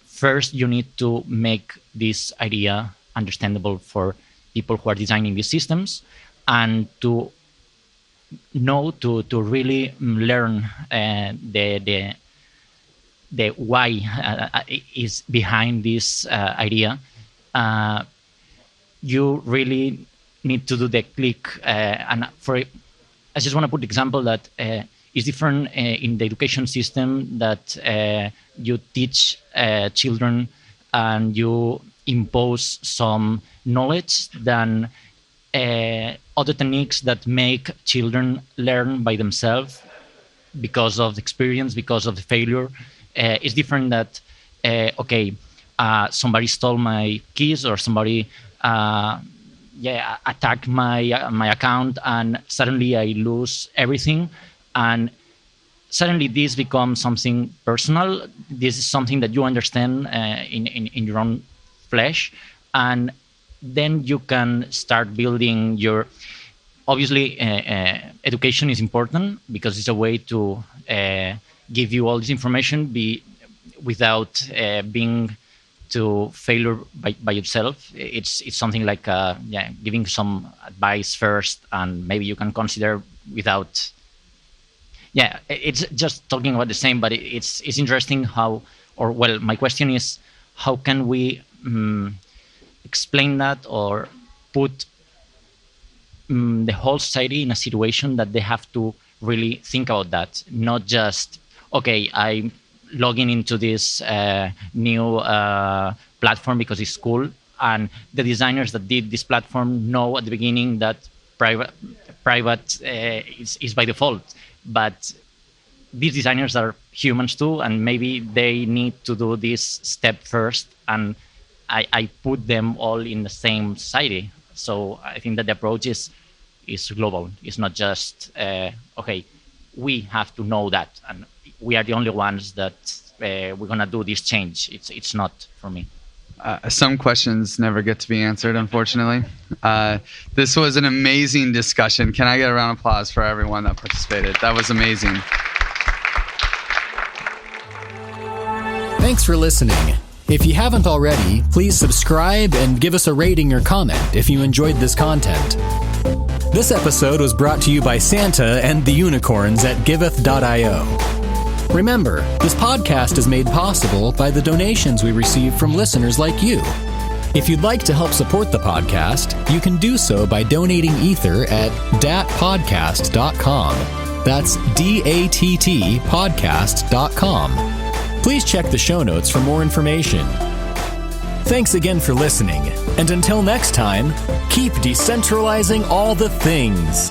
first, you need to make this idea understandable for people who are designing these systems, and to really learn the why is behind this idea. You really need to do the click. I just want to put the example that is different in the education system, that you teach children and you impose some knowledge than other techniques that make children learn by themselves because of the experience, because of the failure. It's different that, somebody stole my keys, or somebody attacked my account, and suddenly I lose everything. And suddenly this becomes something personal. This is something that you understand in your own flesh. And then you can start building your... Obviously, education is important because it's a way to give you all this information without being to failure by yourself. It's something like giving some advice first, and maybe you can consider without. Yeah, it's just talking about the same, but it's interesting how. My question is, how can we explain that or put the whole society in a situation that they have to really think about that, not just, okay, I'm logging into this new platform because it's cool, and the designers that did this platform know at the beginning that private is by default, but these designers are humans too, and maybe they need to do this step first, and I put them all in the same society. So I think that the approach is global. It's not just okay, we have to know that, and we are the only ones that we're gonna do this change. It's not for me. Some questions never get to be answered, unfortunately. This was an amazing discussion. Can I get a round of applause for everyone that participated? That was amazing. Thanks for listening. If you haven't already, please subscribe and give us a rating or comment if you enjoyed this content. This episode was brought to you by Santa and the unicorns at giveth.io. Remember, this podcast is made possible by the donations we receive from listeners like you. If you'd like to help support the podcast, you can do so by donating Ether at dattpodcast.com. That's DATT podcast.com. Please check the show notes for more information. Thanks again for listening, and until next time, keep decentralizing all the things.